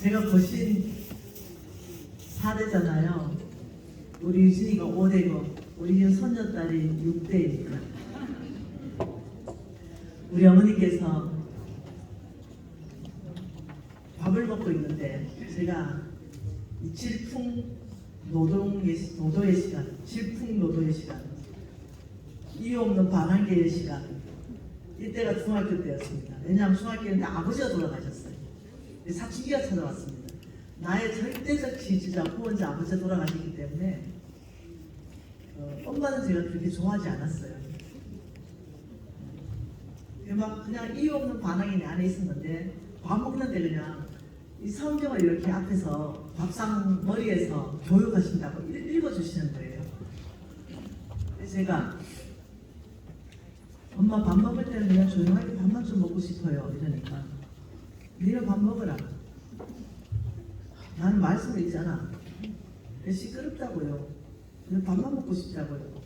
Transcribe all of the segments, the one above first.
제가 거신 4대잖아요. 우리 유진이가 5대고 우리 손녀딸이 6대니까 우리 어머니께서 밥을 먹고 있는데 제가 이 노도의 시간, 질풍노도의 시간, 이유 없는 반항계의 시간, 이때가 중학교 때였습니다. 왜냐하면 중학교인데 아버지가 돌아가셨어요. 사춘기가 찾아왔습니다. 나의 절대적 지지자, 후원자 아버지가 돌아가셨기 때문에 엄마는 제가 그렇게 좋아하지 않았어요. 막 그냥 이유 없는 반항이 내 안에 있었는데 밥 먹는데 그냥 이 성경을 이렇게 앞에서 밥상 머리에서 교육하신다고 읽어주시는 거예요. 그래서 제가 엄마 밥 먹을 때는 그냥 조용하게 밥만 좀 먹고 싶어요. 이러니까 네가 밥 먹어라. 나는 말씀을 있잖아. 시끄럽다고요. 그냥 밥만 먹고 싶다고요.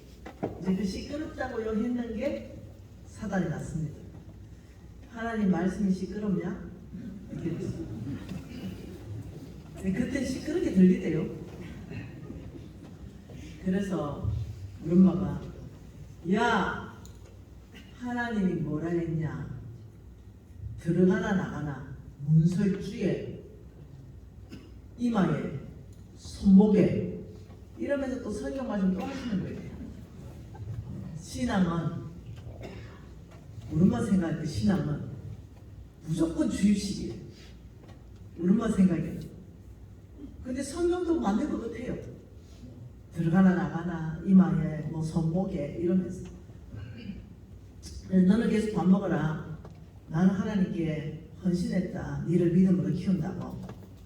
이제 그 시끄럽다고요 했는 게 사단이 났습니다. 하나님 말씀이 시끄럽냐? 이렇게 됐어요. 그때 시끄럽게 들리대요. 그래서 우리 엄마가 야 하나님이 뭐라 했냐? 들어가나 나가나 문설주에 이마에 손목에 이러면서 또 성경 말씀 또 하시는 거예요. 신앙은 우리 엄마 생각할 때 신앙은 무조건 주입식이에요. 우리 엄마 생각에. 근데 성경도 맞는 것 같아요. 들어가나 나가나 이마에 뭐 손목에 이러면서. 그래서 너는 계속 밥 먹어라. 나는 하나님께 헌신했다. 너를 믿음으로 키운다고.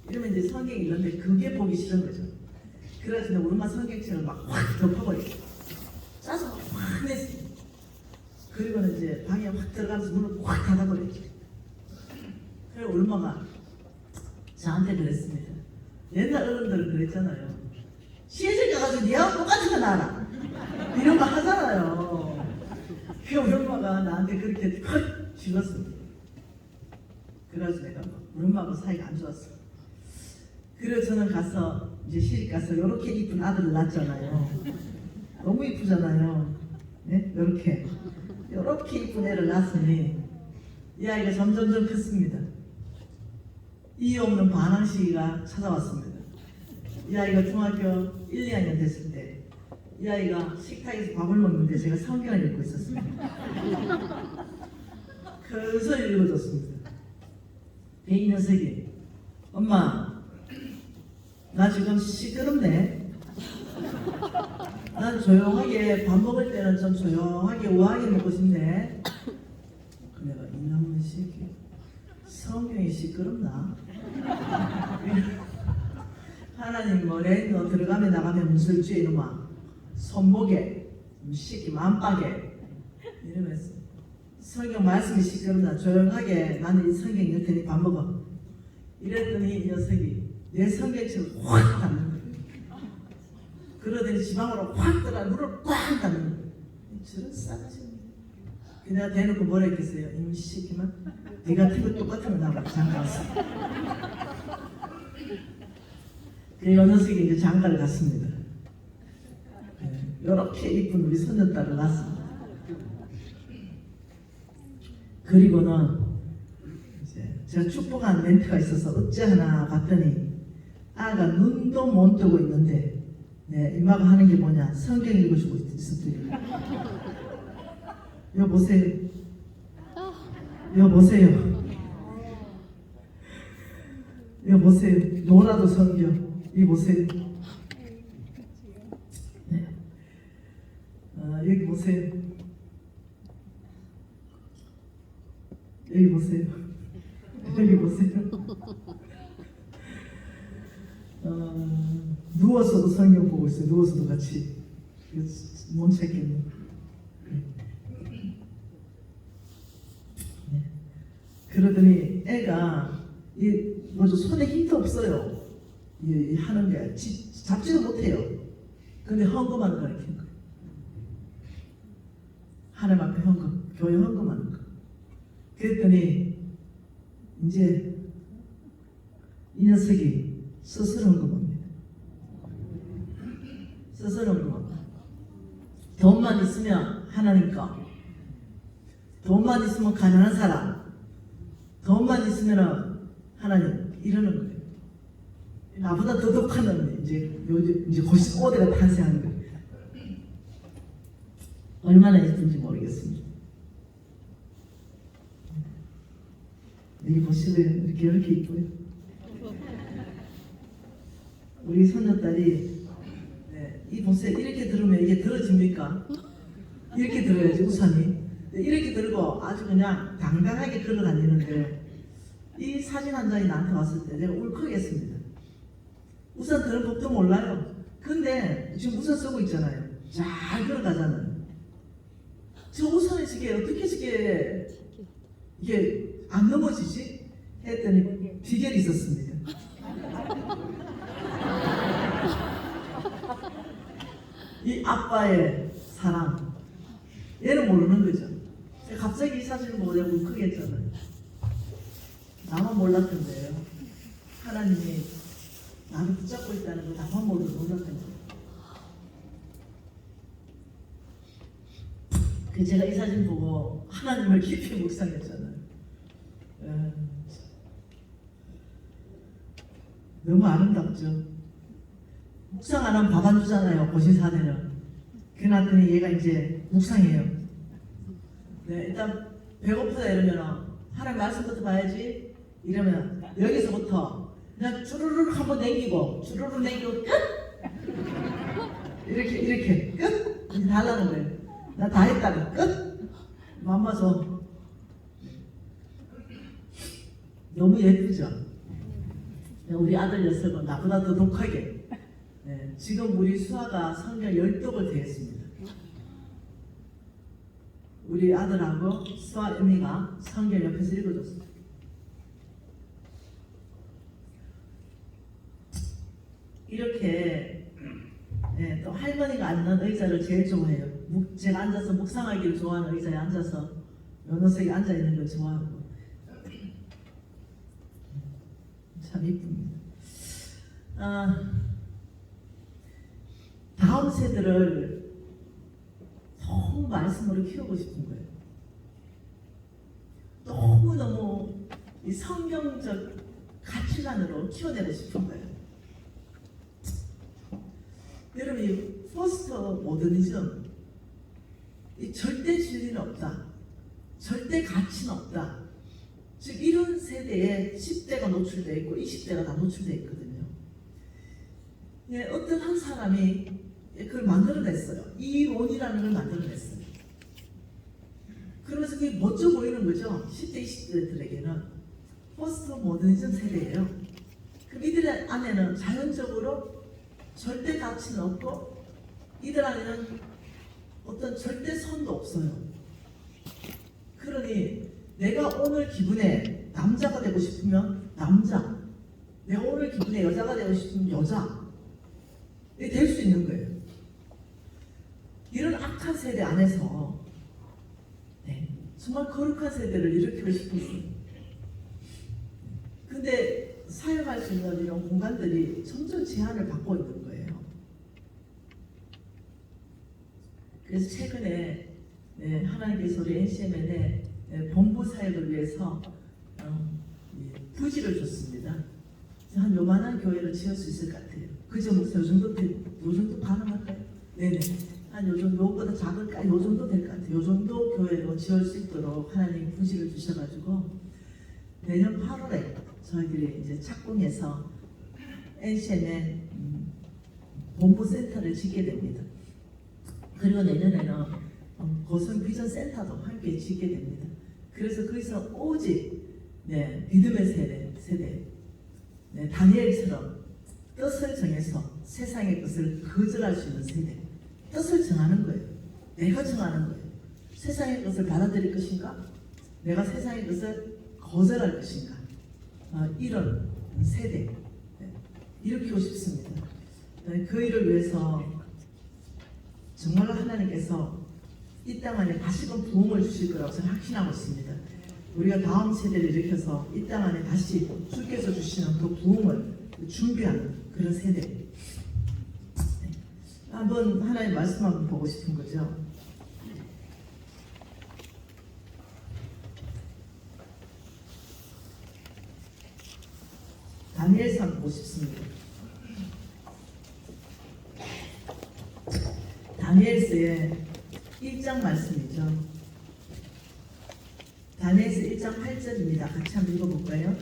이러면 이제 성경 읽는데 그게 보기 싫은 거죠. 그래서 우리 엄마 성경책을 막 확 덮어버렸어. 짜서 확 냈어. 그리고는 이제 방에 확 들어가면서 문을 확 닫아버렸죠. 그래서 우리 엄마가 저한테 그랬습니다. 옛날 어른들은 그랬잖아요. 시애들 가가지고 니하고 똑같은 거 나라. 이런 거 하잖아요. 그 우리 엄마가 나한테 그렇게 확 쥐었습니다. 그래서 내가 우리 엄마하고 사이가 안 좋았어. 그래서 저는 가서 이제 시집 가서 이렇게 이쁜 아들을 낳았잖아요. 너무 이쁘잖아요. 네? 이렇게 이쁜 애를 낳았으니 이 아이가 점점점 컸습니다. 이유 없는 반항 시기가 찾아왔습니다. 이 아이가 중학교 1, 2학년 됐을 때 이 아이가 식탁에서 밥을 먹는데 제가 성경을 읽고 있었습니다. 그래서 읽어줬습니다. 이 녀석이 엄마 나 지금 시끄럽네. 난 조용하게 밥 먹을 때는 좀 조용하게 우아하게 먹고 싶네. 내가 이놈의 새끼 성경이 시끄럽나? 하나님 뭐래? 너 들어가면 나가면 문설주에 이놈아 손목에 새끼 만박에 이러면서 성경 말씀이 시끄럽나? 조용하게 나는 이 성경 읽을 테니 밥 먹어. 이랬더니 이 녀석이 내 성경책을 확 닫는 거예요. 그러더니 지방으로 확 들어가 물을 꽉 닫는 거예요. 저런 싸가지. 내가 대놓고 뭐라 했겠어요? 이 새끼만 네 같은 거 똑같은 거 나하고 장가 왔어. 그리고 녀석이 이제 장가를 갔습니다. 이렇게 이쁜 우리 손녀딸을 낳았습니다. 그리고는 이제 제가 축복한 멘트가 있어서 어째 하나 봤더니 아가 눈도 못 뜨고 있는데 이마가 하는 게 뭐냐? 성경 읽어주고 있었더니 여 보세요. 여 보세요. 여 보세요. 노라도 성경. 이 보세요. 네. 여기 보세요. 여기 보세요. 여기 보세요. 누워서도 성경 보고 있어요. 누워서도 같이. 못 찾겠네. 네. 그러더니 애가 손에 힘도 없어요. 하는 게 잡지도 못해요. 근데 헌금하는 거 가르치는 거예요. 하나님 앞에 헌금, 교회 헌금하는 거. 그랬더니 이제 이 이 녀석이 스스로 헌금합니다. 스스로 헌금합니다. 돈만 있으면 하나님 거, 돈만 있으면 가난한 사람, 돈만 있으면 하나님 이러는 거예요. 나보다 더 독한 놈이 이제 고시 꼬대가 탄생하는 거예요. 얼마나 예쁜지 모르겠습니다. 여기 보시면 이렇게 이뻐요. 우리 손녀딸이 이 보세요. 이렇게 들으면 이게 들어집니까? 이렇게 들어야지 우산이. 이렇게 들고 아주 그냥 당당하게 걸어 다니는데 이 사진 한 장이 나한테 왔을 때 내가 울컥했습니다. 우산 드는 법도 몰라요. 근데 지금 우산 쓰고 있잖아요. 잘 걸어가잖아요. 저 우산에 저게 어떻게 저게 이게 안 넘어지지? 했더니 비결이 있었습니다. 이 아빠의 사랑. 얘는 모르는 거죠. 갑자기 이 사진을 보고 내가 울컥했잖아요. 나만 몰랐던데요. 하나님이 나를 붙잡고 있다는 걸 나만 몰랐던 거예요. 제가 이 사진 보고 하나님을 깊이 묵상했잖아요. 너무 아름답죠. 묵상 안 하면 밥 안 주잖아요. 고신사대는. 그랬더니 얘가 이제 묵상해요. 일단 배고프다 이러면 하나님 말씀부터 봐야지. 이러면 여기서부터 그냥 주르륵 한번 당기고 주르륵 당기고 끝! 이렇게 끝! 이제 다 하려는 거예요. 나 다 했다고 끝! 맘마 줘. 너무 예쁘죠? 우리 아들 녀석은 나보다 더 독하게 지금 우리 수아가 성경 10독을 대했습니다. 우리 아들하고 수아 애미가 성경 옆에서 읽어줬어요. 이렇게 또 할머니가 앉는 의자를 제일 좋아해요. 제가 앉아서 묵상하기를 좋아하는 의자에 앉아서 요 녀석이 앉아있는 걸 좋아하고 참 이쁩니다. 다음 세대를 너무 말씀으로 키우고 싶은 거예요. 너무너무 이 성경적 가치관으로 키워내고 싶은 거예요. 여러분, 이 포스터 모더니즘, 이 절대 진리는 없다. 절대 가치는 없다. 즉 이런 세대에 10대가 노출되어 있고 20대가 다 노출되어 있거든요. 어떤 한 사람이 그걸 만들어냈어요. 이원이라는 걸 만들어냈어요. 그러면서 그게 멋져 보이는 거죠. 10대, 20대들에게는. 포스트 모더니즘 세대예요. 그럼 이들 안에는 자연적으로 절대 가치는 없고 이들 안에는 어떤 절대 선도 없어요. 그러니 내가 오늘 기분에 남자가 되고 싶으면 남자, 내가 오늘 기분에 여자가 되고 싶으면 여자, 될 수 있는 거예요. 이런 악한 세대 안에서 정말 거룩한 세대를 일으키고 싶었어요. 근데 사용할 수 있는 이런 공간들이 점점 제한을 받고 있는 거예요. 그래서 최근에 하나님께서 우리 NCMN에 본부 사역을 위해서 부지를 줬습니다. 한 요만한 교회를 지을 수 있을 것 같아요. 그죠? 요 정도 가능할까요? 네네. 한 요 정도, 요거보다 작을까? 요 정도 될 것 같아요. 요 정도 교회로 지을 수 있도록 하나님 부지를 주셔가지고 내년 8월에 저희들이 이제 착공해서 NCMN 본부 센터를 짓게 됩니다. 그리고 내년에는 고성 비전 센터도 함께 짓게 됩니다. 그래서 거기서 오직 믿음의 세대 다니엘처럼 뜻을 정해서 세상의 것을 거절할 수 있는 세대, 뜻을 정하는 거예요. 내가 정하는 거예요. 세상의 것을 받아들일 것인가? 내가 세상의 것을 거절할 것인가? 이런 세대 일으키고 싶습니다. 그 일을 위해서 정말로 하나님께서 이 땅 안에 다시금 부흥을 주실 거라고 저는 확신하고 있습니다. 우리가 다음 세대를 일으켜서 이 땅 안에 다시 주께서 주시는 그 부흥을 준비하는 그런 세대. 네. 한번 하나님 말씀 한번 보고 싶은 거죠. 다니엘서 한번 보고 싶습니다. 다니엘서의 1장 말씀이죠. 다니엘서 1장 8절입니다. 같이 한번 읽어볼까요?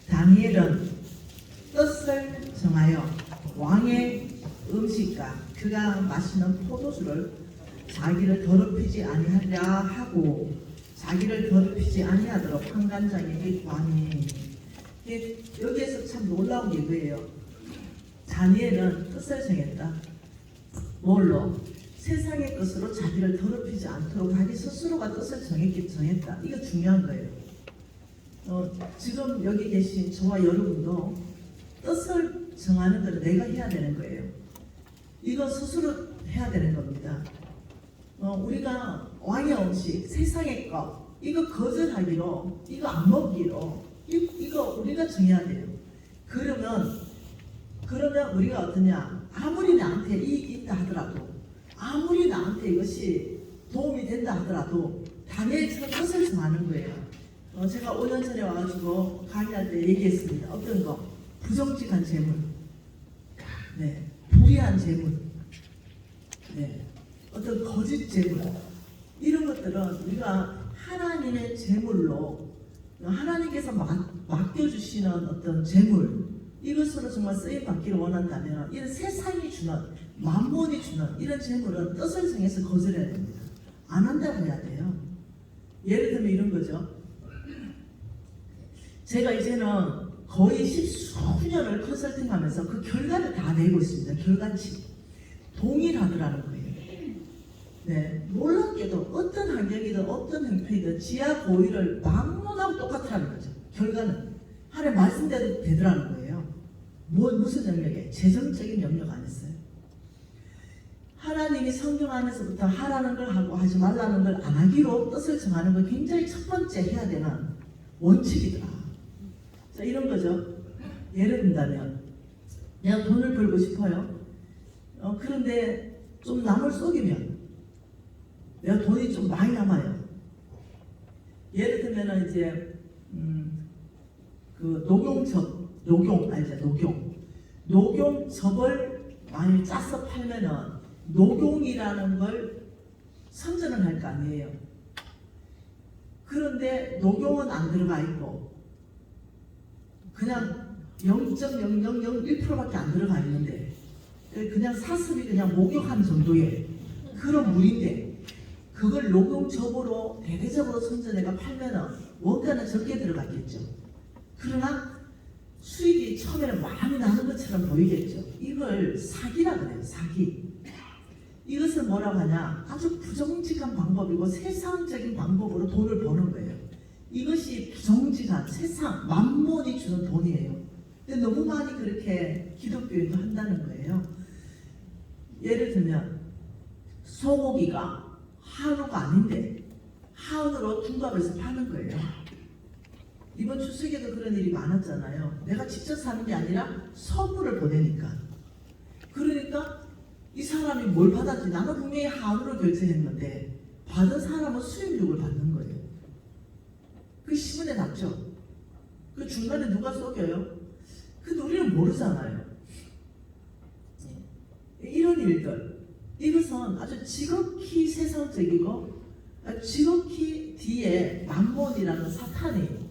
다니엘은 뜻을 정하여 왕의 음식과 그가 마시는 포도주를 자기를 더럽히지 아니하려 하고 자기를 더럽히지 아니하도록 판관장에게 구하니. 여기에서 참 놀라운 게 그예요. 다니엘은 뜻을 정했다. 뭘로? 세상의 것으로 자기를 더럽히지 않도록 자기 스스로가 뜻을 정했다. 이거 중요한 거예요. 지금 여기 계신 저와 여러분도 뜻을 정하는 걸 내가 해야 되는 거예요. 이거 스스로 해야 되는 겁니다. 우리가 왕의 음식, 세상의 것, 이거 거절하기로, 이거 안 먹기로, 이거 우리가 정해야 돼요. 그러면 우리가 어떠냐? 아무리 나한테 이익이 있다 하더라도, 아무리 나한테 이것이 도움이 된다 하더라도 다니엘처럼 뜻을 정하는 거예요. 제가 5년 전에 와가지고 강의할 때 얘기했습니다. 어떤 거? 부정직한 재물, 네, 불의한 재물, 네, 어떤 거짓 재물, 이런 것들은 우리가 하나님의 재물로 하나님께서 맡겨주시는 어떤 재물, 이것으로 정말 쓰임 받기를 원한다면 이런 세상이 주는, 만몬이 주는 이런 재물은 뜻을 정해서 거절해야 됩니다. 안 한다고 해야 돼요. 예를 들면 이런 거죠. 제가 이제는 거의 10수년을 컨설팅하면서 그 결과를 다 내고 있습니다. 결과치 동일하더라는 거예요. 네, 놀랍게도 어떤 환경이든 어떤 형편이든 지하 고의를 막론하고 똑같다는 거죠. 결과는 하나님 말씀대로 되더라는 거예요. 무슨 영역에? 재정적인 영역 안에서요. 하나님이 성경 안에서부터 하라는 걸 하고 하지 말라는 걸 안 하기로 뜻을 정하는 건 굉장히 첫 번째 해야 되는 원칙이더라. 자, 이런 거죠. 예를 든다면 내가 돈을 벌고 싶어요. 그런데 좀 남을 속이면 내가 돈이 좀 많이 남아요. 예를 들면 이제 그 녹용즙을 많이 짜서 팔면은 녹용이라는 걸 선전을 할 거 아니에요. 그런데 녹용은 안 들어가 있고 그냥 0.0001%밖에 안 들어가 있는데 그냥 사슴이 그냥 목욕한 정도의 그런 물인데 그걸 녹용즙으로 대대적으로 선전해가 팔면은 원가는 적게 들어갔겠죠. 그러나 수익이 처음에는 많이 나는 것처럼 보이겠죠. 이걸 사기라 그래요. 사기. 이것을 뭐라고 하냐? 아주 부정직한 방법이고 세상적인 방법으로 돈을 버는 거예요. 이것이 부정직한 세상, 만몬이 주는 돈이에요. 근데 너무 많이 그렇게 기독교인도 한다는 거예요. 예를 들면 소고기가 한우가 아닌데 한우로 둔갑해서 파는 거예요. 이번 추석에도 그런 일이 많았잖아요. 내가 직접 사는 게 아니라 선물을 보내니까. 그러니까 이 사람이 뭘 받았지? 나는 분명히 한우를 결제했는데 받은 사람은 수입료를 받는 거예요. 그 신문에 났죠. 그 중간에 누가 속여요? 근데 우리는 모르잖아요. 이런 일들, 이것은 아주 지극히 세상적이고 지극히 뒤에 만몬이라는 사탄이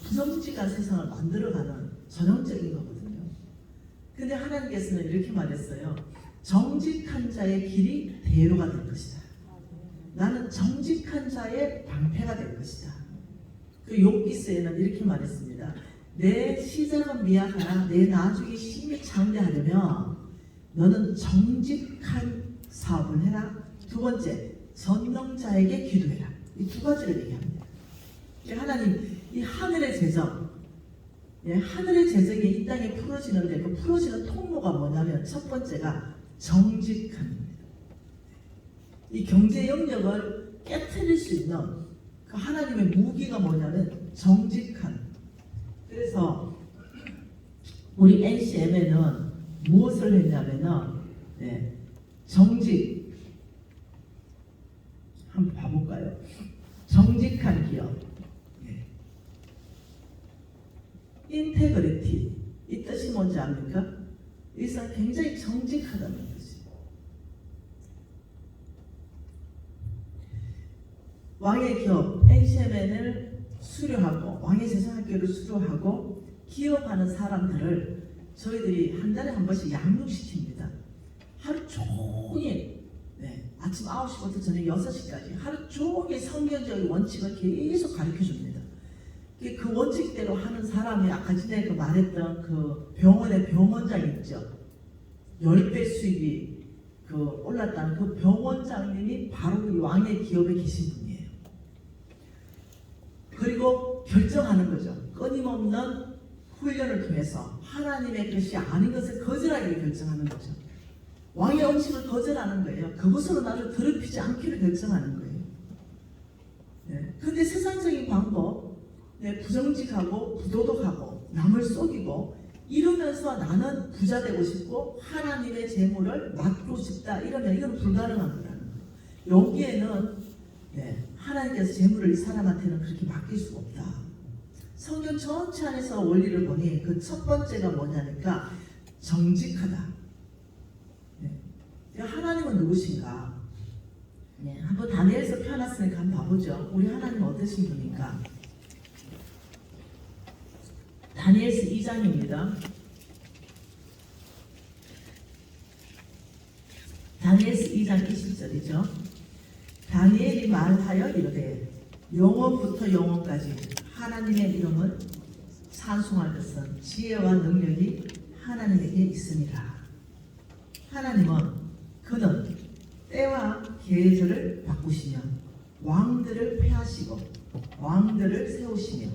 부정직한 세상을 만들어가는 전형적인 거거든요. 근데 하나님께서는 이렇게 말했어요. 정직한 자의 길이 대로가 될 것이다. 나는 정직한 자의 방패가 될 것이다. 그 욥기서에는 이렇게 말했습니다. 내 시작은 미약하나 내 나중에 힘이 장대하려면 너는 정직한 사업을 해라. 두 번째, 전능자에게 기도해라. 이 두 가지를 얘기합니다. 하나님, 이 하늘의 재정, 하늘의 재정이 이 땅에 풀어지는데 그 풀어지는 통로가 뭐냐면 첫 번째가 정직함입니다. 이 경제 영역을 깨트릴 수 있는 그 하나님의 무기가 뭐냐면 정직한. 그래서 우리 NCM에는 무엇을 했냐면은 정직, 한번 봐볼까요? 정직한 기업, 인테그리티, 이 뜻이 뭔지 압니까? 이것은 굉장히 정직하다는 뜻이에요. 왕의 기업 NCMN을 수료하고 왕의 세상학교를 수료하고 기업하는 사람들을 저희들이 한 달에 한 번씩 양육시킵니다. 하루 종일 아침 9시부터 저녁 6시까지 하루 종일 성경적인 원칙을 계속 가르쳐 줍니다. 그 원칙대로 하는 사람이 아까 전에 그 말했던 그 병원의 병원장 있죠. 10배 수입이 올랐다는 그 병원장님이 바로 이 왕의 기업에 계신 분이에요. 그리고 결정하는 거죠. 끊임없는 훈련을 통해서 하나님의 것이 아닌 것을 거절하기를 결정하는 거죠. 왕의 음식을 거절하는 거예요. 그것으로 나를 더럽히지 않기를 결정하는 거예요. 근데 세상적인 방법, 부정직하고 부도덕하고 남을 속이고 이러면서 나는 부자 되고 싶고 하나님의 재물을 맡고 싶다 이러면 이건 불가능한 거라는 거예요. 여기에는 하나님께서 재물을 이 사람한테는 그렇게 맡길 수가 없다. 성경 전체 안에서 원리를 보니 그 첫 번째가 뭐냐니까 정직하다. 하나님은 누구신가? 한번 다니엘서 펴놨으니까 한번 봐보죠. 우리 하나님은 어떠신 분인가? 다니엘서 2장입니다. 다니엘서 2장 20절이죠. 다니엘이 말하여 이르되 영원부터 영원까지 하나님의 이름을 찬송할 것은 지혜와 능력이 하나님에게 있으니라. 하나님은 그는 때와 계절을 바꾸시며 왕들을 폐하시고 왕들을 세우시며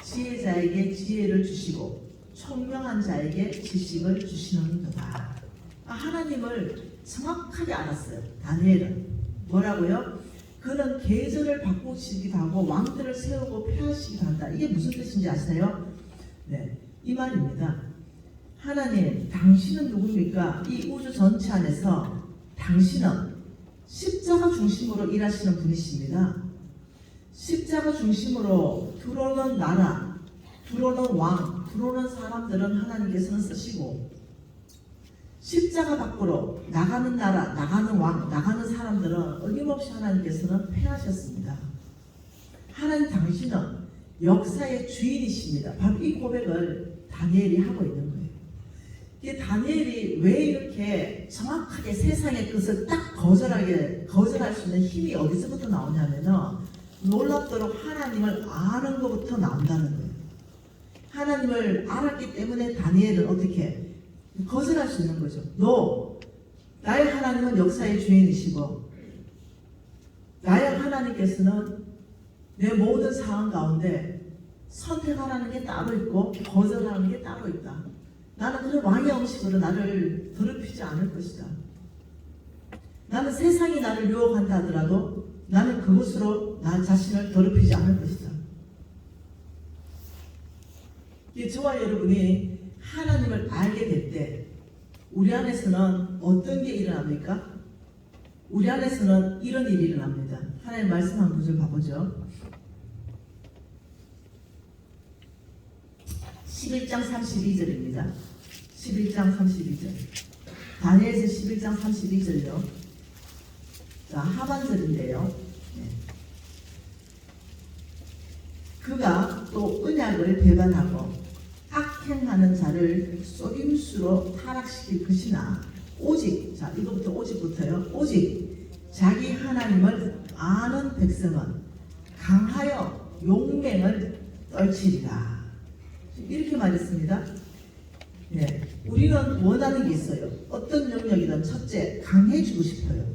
지혜자에게 지혜를 주시고 총명한 자에게 지식을 주시는도다. 하나님을 정확하게 알았어요. 다니엘은 뭐라고요? 그는 계절을 바꾸시기도 하고 왕들을 세우고 폐하시기도 한다. 이게 무슨 뜻인지 아세요? 이 말입니다. 하나님, 당신은 누굽니까? 이 우주 전체 안에서 당신은 십자가 중심으로 일하시는 분이십니다. 십자가 중심으로 들어오는 나라, 들어오는 왕, 들어오는 사람들은 하나님께서는 쓰시고 십자가 밖으로 나가는 나라, 나가는 왕, 나가는 사람들은 어김없이 하나님께서는 폐하셨습니다. 하나님 당신은 역사의 주인이십니다. 바로 이 고백을 다니엘이 하고 있는 거예요. 다니엘이 왜 이렇게 정확하게 세상의 것을 딱 거절할 수 있는 힘이 어디서부터 나오냐면은 놀랍도록 하나님을 아는 것부터 나온다는 거예요. 하나님을 알았기 때문에 다니엘은 어떻게 거절할 수 있는 거죠. 나의 하나님은 역사의 주인이시고 나의 하나님께서는 내 모든 상황 가운데 선택하라는 게 따로 있고 거절하는 게 따로 있다. 나는 그 왕의 음식으로 나를 더럽히지 않을 것이다. 나는 세상이 나를 유혹한다 하더라도 나는 그것으로 나 자신을 더럽히지 않을 것이다. 저와 여러분이 하나님을 알게 될 때 우리 안에서는 어떤 게 일어납니까? 우리 안에서는 이런 일이 일어납니다. 하나님 말씀 한 구절 봐보죠. 11장 32절입니다. 11장 32절. 다니엘서 11장 32절요. 자, 하반절인데요. 그가 또 언약을 배반하고 악행하는 자를 속임수로 타락시킬 것이나 오직, 자, 이거부터 오직부터요. 오직 자기 하나님을 아는 백성은 강하여 용맹을 떨치리라. 이렇게 말했습니다. 우리는 원하는 게 있어요. 어떤 영역이든 첫째, 강해지고 싶어요.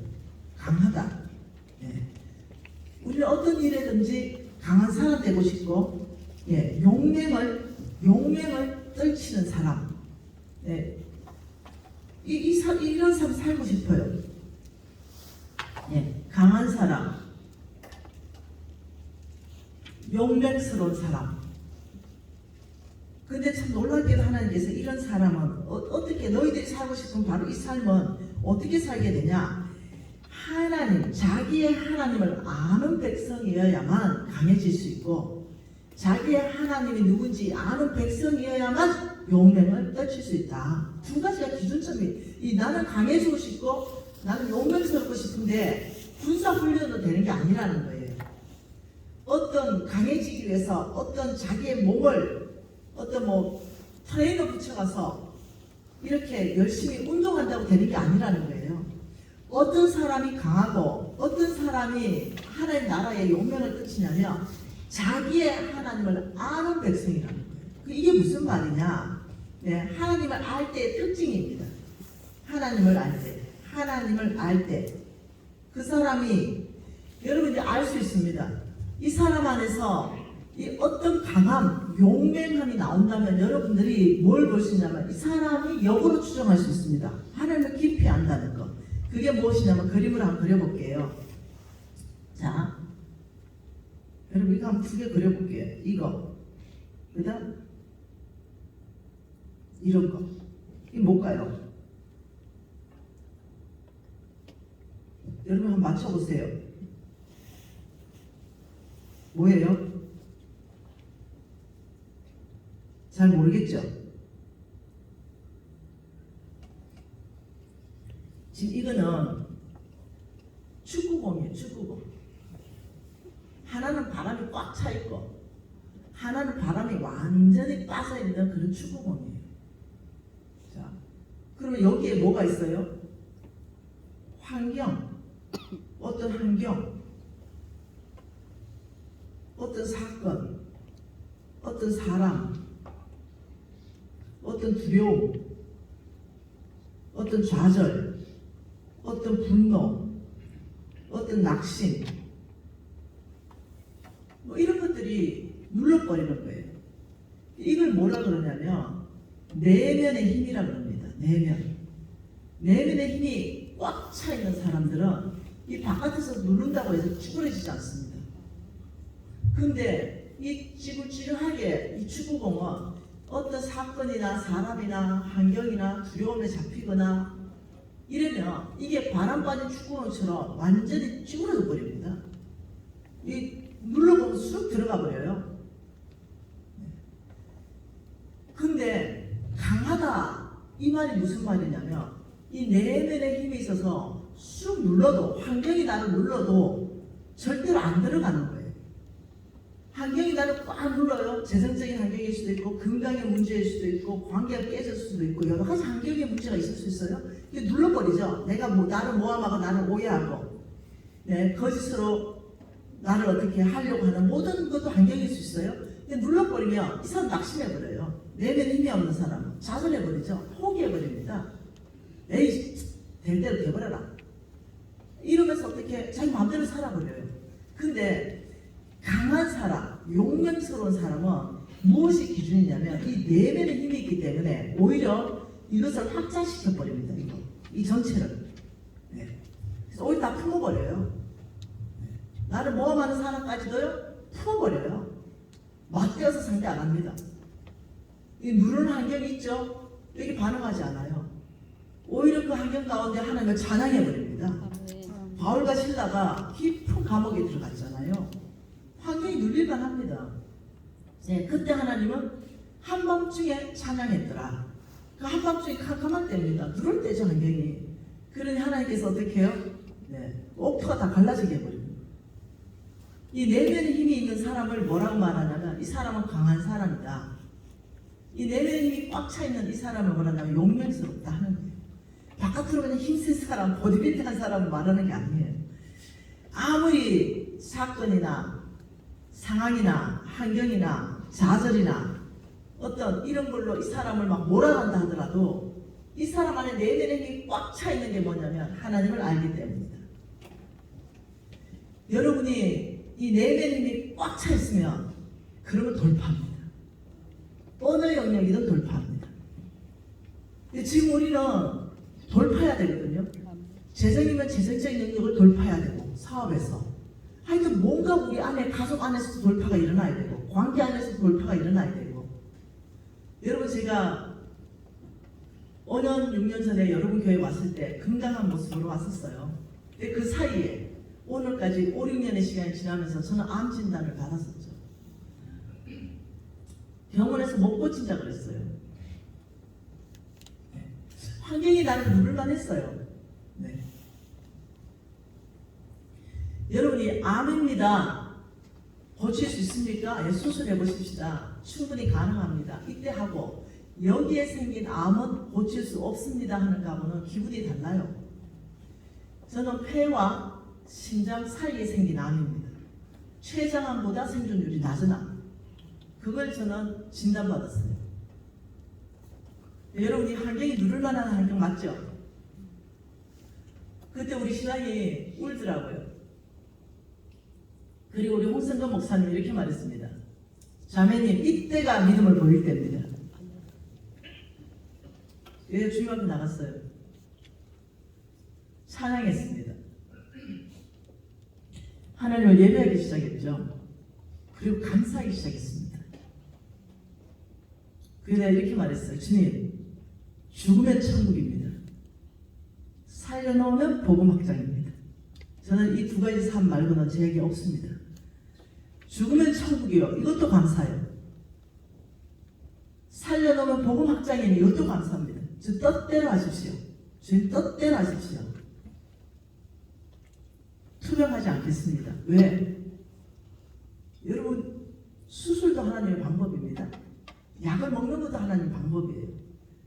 강하다. 우리는 어떤 일에든지 강한 사람 되고 싶고, 용맹을 떨치는 사람. 이런 삶 살고 싶어요. 강한 사람. 용맹스러운 사람. 근데 참 놀랍게도 하나님께서 이런 사람은 어떻게 너희들이 살고 싶은 바로 이 삶은 어떻게 살게 되냐? 하나님, 자기의 하나님을 아는 백성이어야만 강해질 수 있고 자기의 하나님이 누군지 아는 백성이어야만 용맹을 떨칠 수 있다. 두 가지가 기준점이 나는 강해지고 싶고 나는 용맹스럽고 싶은데 군사훈련도 되는 게 아니라는 거예요. 어떤 강해지기 위해서 어떤 자기의 몸을 어떤 트레이너 붙여가서 이렇게 열심히 운동한다고 되는 게 아니라는 거예요. 어떤 사람이 강하고 어떤 사람이 하나님 나라의 용맹을 떨치냐면 자기의 하나님을 아는 백성이라는 거예요. 이게 무슨 말이냐? 네, 하나님을 알 때의 특징입니다. 하나님을 알 때 그 사람이 여러분 이제 알 수 있습니다. 이 사람 안에서 이 어떤 강함, 용맹함이 나온다면 여러분들이 뭘 볼 수 있냐면 이 사람이 역으로 추정할 수 있습니다. 하나님을 깊이 안다는 것. 그게 무엇이냐면 그림을 한번 그려볼게요. 자, 여러분 이거 한번 두 개 그려볼게요. 이거. 그 다음 이런 거. 이게 뭘까요? 여러분 한번 맞춰보세요. 뭐예요? 잘 모르겠죠? 지금 이거는 축구공이에요. 축구공. 하나는 바람이 꽉 차 있고 하나는 바람이 완전히 빠져 있는 그런 축구공이에요. 자, 그러면 여기에 뭐가 있어요? 환경, 어떤 환경, 어떤 사건, 어떤 사람, 어떤 두려움, 어떤 좌절, 어떤 분노, 어떤 낙심, 이런 것들이 눌러버리는 거예요. 이걸 뭐라 그러냐면 내면의 힘이라 그럽니다. 내면의 힘이 꽉 차 있는 사람들은 이 바깥에서 누른다고 해서 쭈그러지지 않습니다. 근데 이 찌글찌글하게 이 축구공은 어떤 사건이나 사람이나 환경이나 두려움에 잡히거나 이러면 이게 바람 빠진 축구공처럼 완전히 찌그러져 버립니다. 이 눌러보면 쑥 들어가 버려요. 근데 강하다 이 말이 무슨 말이냐면 이 내면의 힘이 있어서 쑥 눌러도 환경이 나를 눌러도 절대로 안 들어가는 거예요. 환경이 나를 꽉 눌러요. 재정적인 환경일 수도 있고 건강의 문제일 수도 있고 관계가 깨질 수도 있고 여러 가지 환경의 문제가 있을 수 있어요. 이게 눌러버리죠. 내가 나를 모함하고 나를 오해하고 거짓으로 나를 어떻게 하려고 하는 모든 것도 환경일 수 있어요. 근데 눌러버리면 이 사람 낙심해버려요. 내면에 힘이 없는 사람은 좌절해버리죠. 포기해버립니다. 에이 될 대로 돼버려라. 이러면서 어떻게 자기 마음대로 살아버려요. 근데 강한 사람, 용맹스러운 사람은 무엇이 기준이냐면 이 내면의 힘이 있기 때문에 오히려 이것을 확장시켜버립니다. 이 전체를. 그래서 오히려 다 풀어버려요. 나를 모함하는 사람까지도요 풀어버려요. 맞대어서 상대 안 합니다. 이 누르는 환경이 있죠. 여기 반응하지 않아요. 오히려 그 환경 가운데 하나님을 찬양해버립니다. 바울과 실라가 깊은 감옥에 들어갔잖아요. 환경이 눌릴만 합니다. 그때 하나님은 한밤중에 찬양했더라. 그 한밤중에 캄캄할 때입니다. 누를 때죠 환경이. 그러니 하나님께서 어떻게 해요? 옥토가 다 갈라지게 해버립니다. 이 내면에 힘이 있는 사람을 뭐라고 말하냐면 이 사람은 강한 사람이다. 이 내면에 힘이 꽉 차 있는 이 사람을 뭐라냐면 용맹스럽다 하는 거예요. 바깥으로 그냥 힘센 사람, 보디빌딩한 사람을 말하는 게 아니에요. 아무리 사건이나 상황이나 환경이나 좌절이나 어떤 이런 걸로 이 사람을 막 몰아간다 하더라도 이 사람 안에 내면에 힘이 꽉 차 있는 게 뭐냐면 하나님을 알기 때문입니다. 여러분이 이 내면에 힘이 꽉 차 있으면 그러면 돌파합니다. 어느 영역이든 돌파합니다. 근데 지금 우리는 돌파해야 되거든요. 재정이면 재정적인 영역을 돌파해야 되고 사업에서 하여튼 뭔가 우리 안에 가족 안에서도 돌파가 일어나야 되고 관계 안에서도 돌파가 일어나야 되고. 여러분 제가 5년 6년 전에 여러분 교회 왔을 때 건강한 모습으로 왔었어요. 근데 그 사이에 오늘까지 5, 6년의 시간이 지나면서 저는 암 진단을 받았었죠. 병원에서 못 고친다 그랬어요. 네. 환경이 나를 누를만 했어요. 네. 여러분이 암입니다. 고칠 수 있습니까? 예, 수술해 보십시다. 충분히 가능합니다. 이때 하고 여기에 생긴 암은 고칠 수 없습니다 하는 거하고는 기분이 달라요. 저는 폐와 심장 사이에 생긴 암입니다. 췌장암보다 생존율이 낮은 암. 그걸 저는 진단받았어요. 여러분이 환경이 누를 만한 환경 맞죠? 그때 우리 신랑이 울더라고요. 그리고 우리 홍성근 목사님이 이렇게 말했습니다. 자매님, 이때가 믿음을 보일 때입니다. 예, 주님 앞에 나갔어요. 찬양했습니다. 하나님을 예배하기 시작했죠. 그리고 감사하기 시작했습니다. 그래서 이렇게 말했어요. 주님, 죽으면 천국입니다. 살려놓으면 복음 확장입니다. 저는 이 두 가지 삶 말고는 제게 없습니다. 죽으면 천국이요. 이것도 감사해요. 살려놓으면 복음 확장이니 이것도 감사합니다. 저 뜻대로 하십시오. 주님 뜻대로 하십시오. 투명하지 않겠습니다. 왜? 여러분 수술도 하나님의 방법입니다. 약을 먹는 것도 하나님의 방법이에요.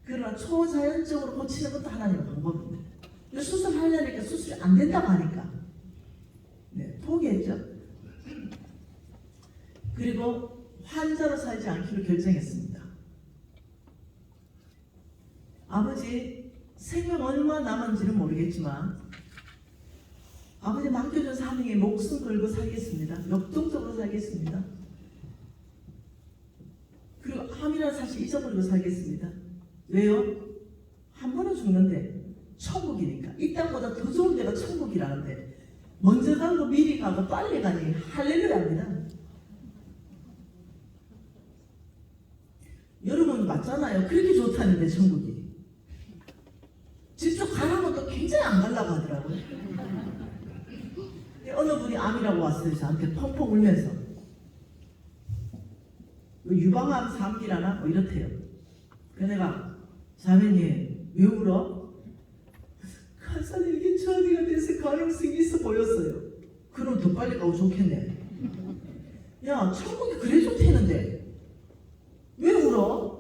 그러나 초자연적으로 고치는 것도 하나님의 방법입니다. 수술하려니까 수술이 안 된다고 하니까 네, 포기했죠. 그리고 환자로 살지 않기로 결정했습니다. 아버지 생명 얼마 남았는지는 모르겠지만 아버지 맡겨준 사명에 목숨 걸고 살겠습니다. 역동적으로 살겠습니다. 그리고 암이라는 사실 잊어버리고 살겠습니다. 왜요? 한 번은 죽는데 천국이니까. 이 땅보다 더 좋은 데가 천국이라는데 먼저 가고 미리 가고 빨리 가니 할렐루야입니다. 여러분 맞잖아요. 그렇게 좋다는데 천국이. 직접 가라면 또 굉장히 안 가려고 하더라고요. 어느 분이 암이라고 왔어요. 저한테 펑펑 울면서 유방암 3기라나 뭐 이렇대요. 그래서 내가 자매님 왜 울어? 간사님 이게 저하디가 됐을 가능성이 있어 보였어요. 그럼 더 빨리 가고 좋겠네. 야 천국이 그래 좋대는데 왜 울어?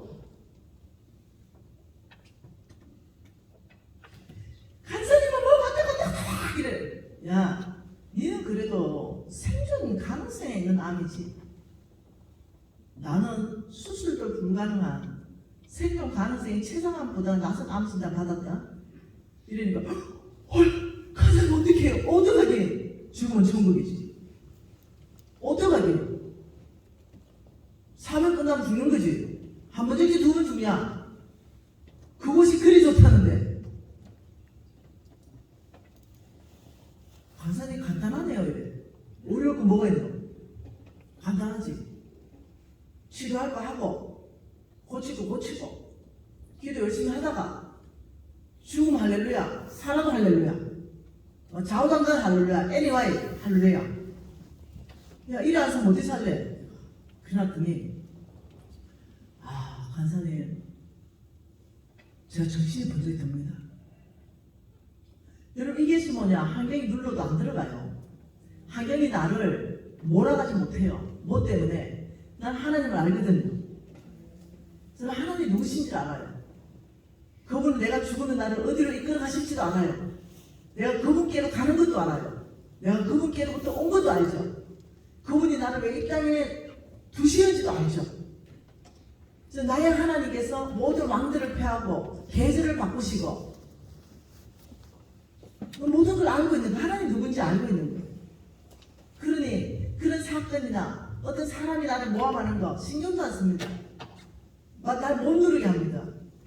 간사님은 뭐 왔다 갔다 이래. 야 니는 그래도 생존 가능성에 있는 암이지. 나는 수술도 불가능한 생존 가능성이 췌장암보다 낮은 암 진단 받았다. 이러니까 헐 간사님 어떻게 해요? 어떡하게? 죽으면 천국이지. 어떡하게? 사면 끝나면 죽는 거지. 한 번 죽지 두 번 죽냐? 그곳이 그리 좋다는데. 간사님 간단하네요. 이래. 어려울 거 뭐가 있노? 간단하지. 치료할 거 하고 고치고 기도 열심히 하다가 죽으면 할렐루야, 살아도 할렐루야, 좌우당간 할렐루야, anyway 할렐루야. 야 이래 안 사면 어디 살래? 그랬더니 간사님 제가 정신이 번쩍이 듭니다. 여러분 이게 뭐냐? 환경이 눌러도 안 들어가요. 환경이 나를 몰아가지 못해요. 뭐 때문에? 난 하나님을 알거든요. 저는 하나님이 누구신지 알아요. 그분은 내가 죽으면 나를 어디로 이끌어 가실지도 알아요. 내가 그분께로 가는 것도 알아요. 내가 그분께로부터 온 것도 알죠. 그분이 나를 왜 이 땅에 두시는지도 알죠. 그래서 나의 하나님께서 모든 왕들을 패하고 계절을 바꾸시고 모든 걸 알고 있는 거예요. 하나님 누군지 알고 있는 거예요. 그러니 그런 사건이나 어떤 사람이 나를 모함하는 거 신경도 안 씁니다. 날 못 누르게 합니다.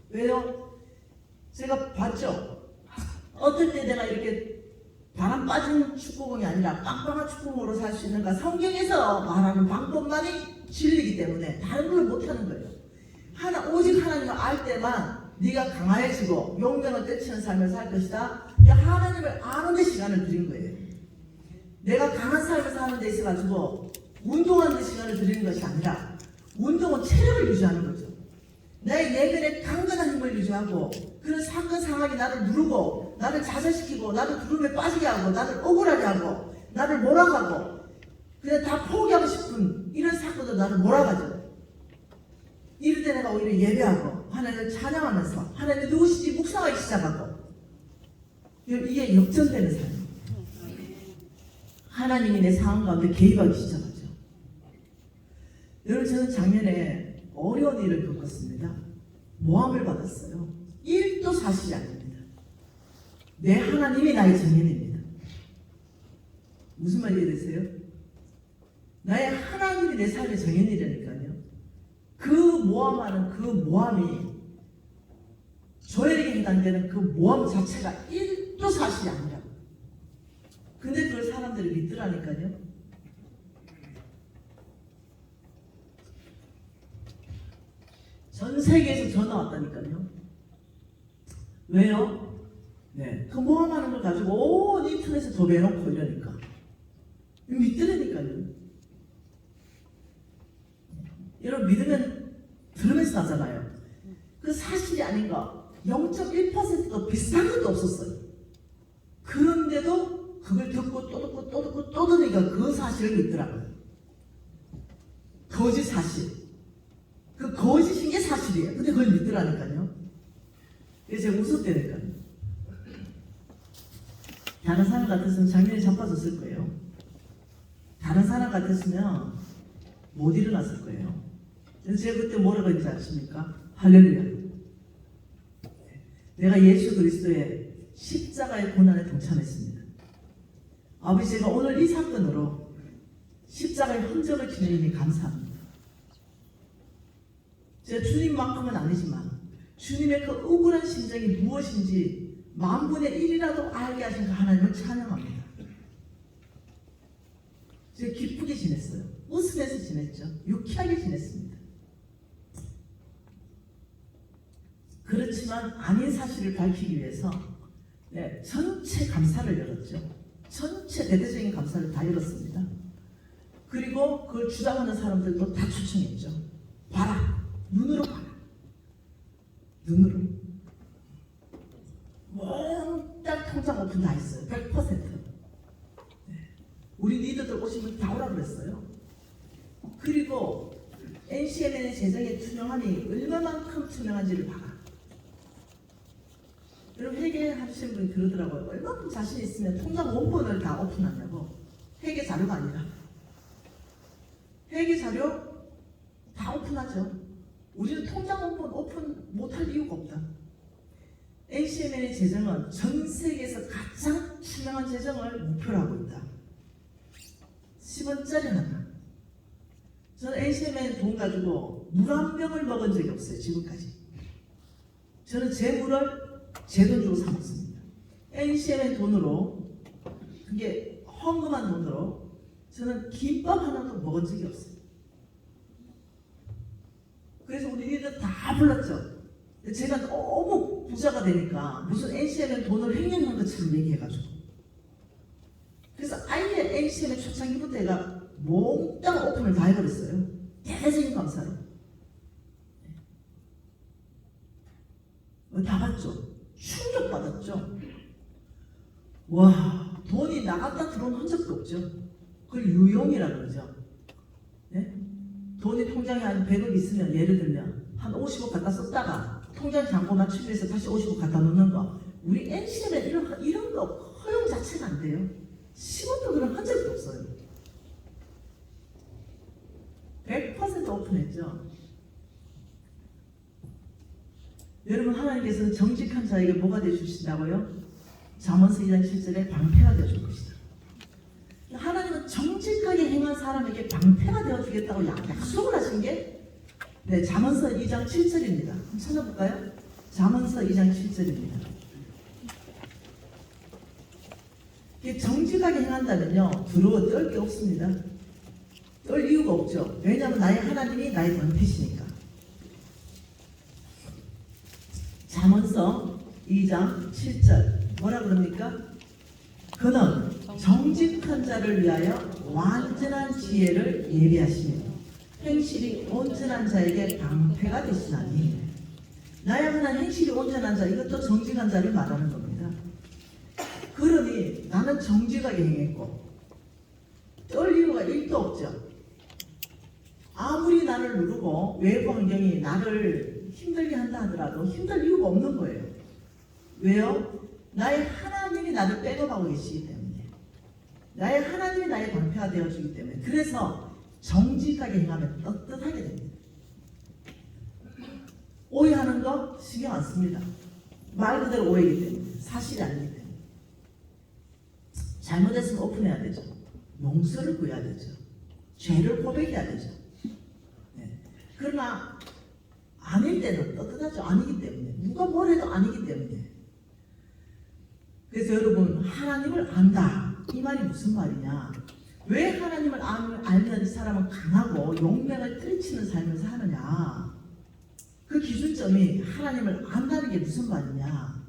왜요? 제가 봤죠. 어떨 때 내가 이렇게 바람 빠진 축구공이 아니라 빵빵한 축구공으로 살 수 있는가? 성경에서 말하는 방법만이 진리이기 때문에 다른 걸 못하는 거예요. 오직 하나님을 알 때만 네가 강화해지고 용맹을 떼치는 삶을 살 것이다. 하나님을 아는 데 시간을 들인 거예요. 내가 강한 삶을 사는 데 있어가지고 운동하는 데 시간을 들이는 것이 아니라 운동은 체력을 유지하는 거죠. 나의 내면의 강건한 힘을 유지하고 그런 사건 상황이 나를 누르고 나를 좌절시키고 나를 두름에 빠지게 하고 나를 억울하게 하고 나를 몰아가고 그냥 다 포기하고 싶은 이런 사건도 나를 몰아가죠. 이럴 때 내가 오히려 예배하고 하나님을 찬양하면서 하나님 누구시지 묵상하기 시작하고 이게 역전되는 삶이에요. 하나님이 내 상황 가운데 개입하기 시작하죠. 여러분 저는 작년에 어려운 일을 겪었습니다. 모함을 받았어요. 1도 사실이 아닙니다. 내 하나님이 나의 정인입니다. 무슨 말이 되세요? 나의 하나님이 내 삶의 정인이라니까요. 그 모함하는 그 모함이 저에게 해당되는 그 모함 자체가 1도 사실이 아니라 근데 그걸 사람들이 믿더라니까요. 전 세계에서 전화 왔다니까요. 왜요? 네, 그 모함하는 걸 가지고 온 인터넷에 도배해놓고 이러니까 믿더라니까요. 여러분 믿으면 들으면서 하잖아요. 그 사실이 아닌가 0.1%도 비슷한 것도 없었어요. 그런데도 그걸 듣고 또 듣고 또 듣고 또 들으니까 그 사실을 믿더라고요. 거짓 사실. 그 거짓인 게 사실이에요. 근데 그걸 믿더라니까요. 그래서 제가 웃었다니까요. 다른 사람 같았으면 작년에 자빠졌을 거예요. 다른 사람 같았으면 못 일어났을 거예요. 그래서 제가 그때 뭐라고 했는지 아십니까? 할렐루야. 내가 예수 그리스도의 십자가의 고난에 동참했습니다. 아버지 제가 오늘 이 사건으로 십자가의 흔적을 지내니 감사합니다. 제가 주님만큼은 아니지만 주님의 그 억울한 심정이 무엇인지 만분의 1이라도 알게 하신 그 하나님을 찬양합니다. 제가 기쁘게 지냈어요. 웃으면서 지냈죠. 유쾌하게 지냈습니다. 그렇지만 아닌 사실을 밝히기 위해서 전체 감사를 열었죠. 전체 대대적인 감사를 다 열었습니다. 그리고 그걸 주장하는 사람들도 다 초청했죠. 봐라. 눈으로 봐라. 눈으로. 몽땅 통장 오픈 다 했어요. 100%. 우리 리더들 오시면 다 오라 그랬어요. 그리고 NCMN의 재정의 투명함이 얼마만큼 투명한지를 봐라. 여러분 회계하시는 분이 그러더라고요. 얼마큼 자신 있으면 통장 원본을 다 오픈하냐고. 회계 자료가 아니라. 회계 자료 다 오픈하죠. 우리는 통장 원본 오픈 못할 이유가 없다. NCMN의 재정은 전 세계에서 가장 투명한 재정을 목표로 하고 있다. 10원짜리 하나. 저는 NCMN 돈 가지고 물 한 병을 먹은 적이 없어요. 지금까지. 저는 제 물을 제 돈 주고 사 먹습니다. NCMN 돈으로 그게 헌금한 돈으로 저는 김밥 하나도 먹은 적이 없어요. 그래서 우리 리더 다 불렀죠. 제가 너무 부자가 되니까 무슨 NCMN 돈을 횡령한 것처럼 얘기해가지고 그래서 아예 NCMN 초창기부터 제가 몽땅 오픈을 다 해버렸어요. 대대적인 감사로. 다 봤죠. 충격받았죠. 와, 돈이 나갔다 들어온 흔적도 없죠. 그걸 유용이라고 그러죠. 네? 돈이 통장에 한 100억 있으면 예를 들면 한 50억 갖다 썼다가 통장 잔고 맞추기 위해서 다시 50억 갖다 놓는 거. 우리 NCM에 이런 거 허용 자체가 안 돼요. 10원도 그런 흔적도 없어요. 100% 오픈했죠. 여러분 하나님께서는 정직한 자에게 뭐가 되어주신다고요? 잠언서 2장 7절에 방패가 되어줄 것이다. 하나님은 정직하게 행한 사람에게 방패가 되어주겠다고 약속을 하신 게 잠언서 2장 7절입니다. 한번 찾아볼까요? 잠언서 2장 7절입니다. 이게 정직하게 행한다면요, 두려워 떨 게 없습니다. 떨 이유가 없죠. 왜냐하면 나의 하나님이 나의 방패시니까. 잠언서 2장 7절 뭐라 그럽니까? 그는 정직한 자를 위하여 완전한 지혜를 예비하시며 행실이 온전한 자에게 방패가 되시나니. 나의 하나님 행실이 온전한 자, 이것도 정직한 자를 말하는 겁니다. 그러니 나는 정직하게 행했고 떨 이유가 1도 없죠. 아무리 나를 누르고 외부 환경이 나를 힘들게 한다 하더라도 힘들 이유가 없는 거예요. 왜요? 나의 하나님이 나를 백업하고 계시기 때문에, 나의 하나님이 나의 방패가 되어주기 때문에. 그래서 정직하게 행하면 떳떳하게 됩니다. 오해하는 거 신경 안 씁니다. 말 그대로 오해이기 때문에, 사실이 아니기 때문에. 잘못했으면 오픈해야 되죠. 용서를 구해야 되죠. 죄를 고백해야 되죠. 네. 그러나 아닐 때는 떳떳하죠. 아니기 때문에. 누가 뭘 해도 아니기 때문에. 그래서 여러분, 하나님을 안다, 이 말이 무슨 말이냐? 왜 하나님을 알면 이 사람은 강하고 용맹을 떨치는 삶을 사느냐? 그 기준점이 하나님을 안다는 게 무슨 말이냐?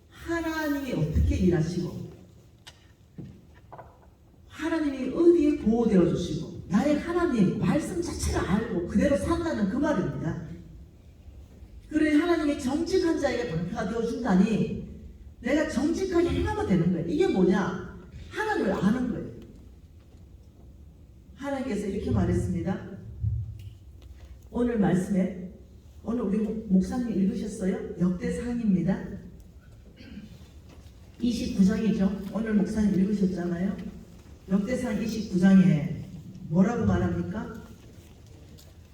하나님이 어떻게 일하시고, 하나님이 어디에 보호되어 주시고, 나의 하나님 말씀 자체를 알고 그대로 산다는 그 말입니다. 그러니 하나님이 정직한 자에게 방패가 되어준다니, 내가 정직하게 행하면 되는 거예요. 이게 뭐냐? 하나님을 아는 거예요. 하나님께서 이렇게 말했습니다. 오늘 말씀에, 오늘 우리 목사님 읽으셨어요? 역대상입니다. 29장이죠. 오늘 목사님 읽으셨잖아요. 역대상 29장에 뭐라고 말합니까?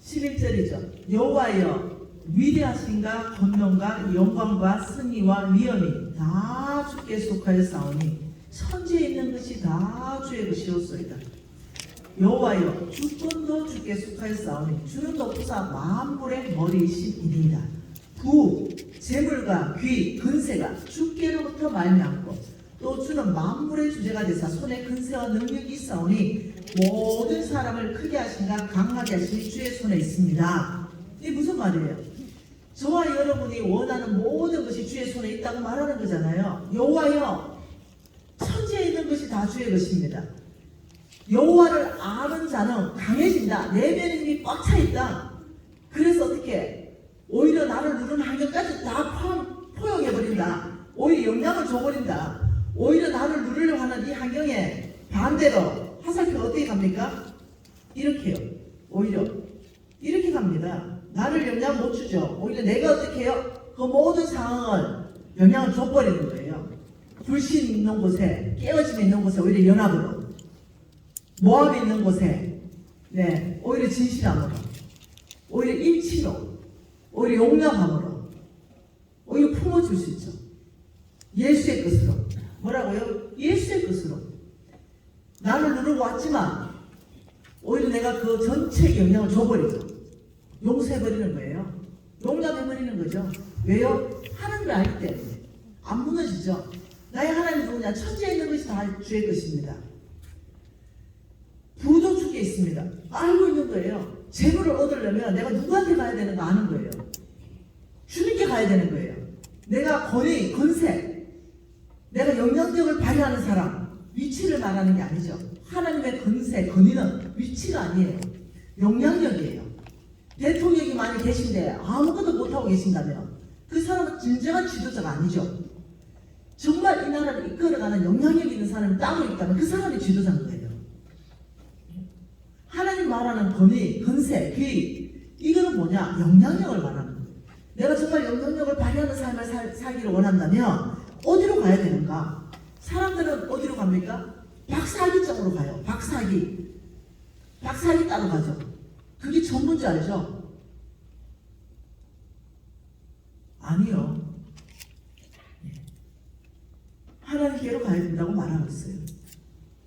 11절이죠. 여호와여, 위대하신가 권능과 영광과 승리와 위엄이 다 주께 속하여 싸우니 천지에 있는 것이 다 주의 것이옵소이다. 여호와여, 주권도 주께 속하여 싸우니 주는 높으사 만물의 머리이시니이다. 부, 재물과 귀, 근세가 주께로부터 말미암고 또 주는 만물의 주제가 되사 손에 근세와 능력이 있사오니 모든 사람을 크게 하신가 강하게 하시니 주의 손에 있습니다. 이게 무슨 말이에요? 저와 여러분이 원하는 모든 것이 주의 손에 있다고 말하는 거잖아요. 여호와여, 천지에 있는 것이 다 주의 것입니다. 여호와를 아는 자는 강해진다. 내면에 힘이 꽉 차 있다. 그래서 어떻게? 오히려 나를 누르는 환경까지 다 포용해버린다. 오히려 영향을 줘버린다. 오히려 나를 누르려고 하는 이 환경에 반대로 화살표가 어떻게 갑니까? 이렇게요. 오히려 이렇게 갑니다. 나를 영향 못 주죠. 오히려 내가 어떻게 해요? 그 모든 상황을 영향을 줘버리는 거예요. 불신 있는 곳에, 깨어짐이 있는 곳에 오히려 연합으로, 모함이 있는 곳에 오히려 진실함으로, 오히려 일치로, 오히려 용납함으로, 오히려 품어줄 수 있죠. 예수의 것으로. 뭐라고요? 예수의 것으로. 나를 누르고 왔지만 오히려 내가 그 전체에 영향을 줘버리죠. 용서해버리는 거예요. 용납해버리는 거죠. 왜요? 하나님을 알기 때문에. 안 무너지죠. 나의 하나님 누구냐? 천지에 있는 것이 다 주의 것입니다. 부도 주께 있습니다. 알고 있는 거예요. 재물을 얻으려면 내가 누구한테 가야 되는 거 아는 거예요. 주님께 가야 되는 거예요. 내가 권위, 권세, 내가 영향력을 발휘하는 사람, 위치를 말하는 게 아니죠. 하나님의 권세, 권위는 위치가 아니에요. 영향력이에요. 대통령이 많이 계신데 아무것도 못하고 계신다면 그 사람은 진정한 지도자가 아니죠. 정말 이 나라를 이끌어가는 영향력 있는 사람이 따로 있다면 그 사람이 지도자인 거예요. 하나님 말하는 권위, 권세, 귀, 이거는 뭐냐? 영향력을 말하는 거예요. 내가 정말 영향력을 발휘하는 삶을 살기를 원한다면 어디로 가야 되는가? 사람들은 어디로 갑니까? 박사기 쪽으로 가요. 박사기 따로 가죠. 그게 전부인 줄 알죠? 아니요. 하나님께로 가야 된다고 말하고 있어요.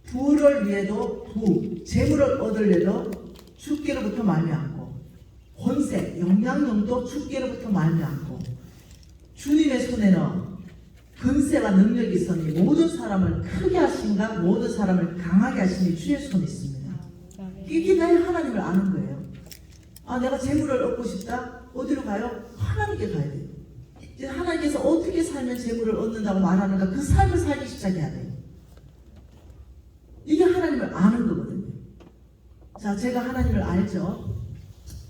부를 위해도 부, 재물을 얻으려도 주께로부터 말미암고, 권세, 영향력도 주께로부터 말미암고, 주님의 손에는 권세와 능력이 있으니 모든 사람을 크게 하신가 모든 사람을 강하게 하시니 주의 손에 있습니다. 이게 나의 하나님을 아는 거예요. 아, 내가 재물을 얻고 싶다? 어디로 가요? 하나님께 가야 돼요. 이제 하나님께서 어떻게 살면 재물을 얻는다고 말하는가 그 삶을 살기 시작해야 돼요. 이게 하나님을 아는 거거든요. 자, 제가 하나님을 알죠.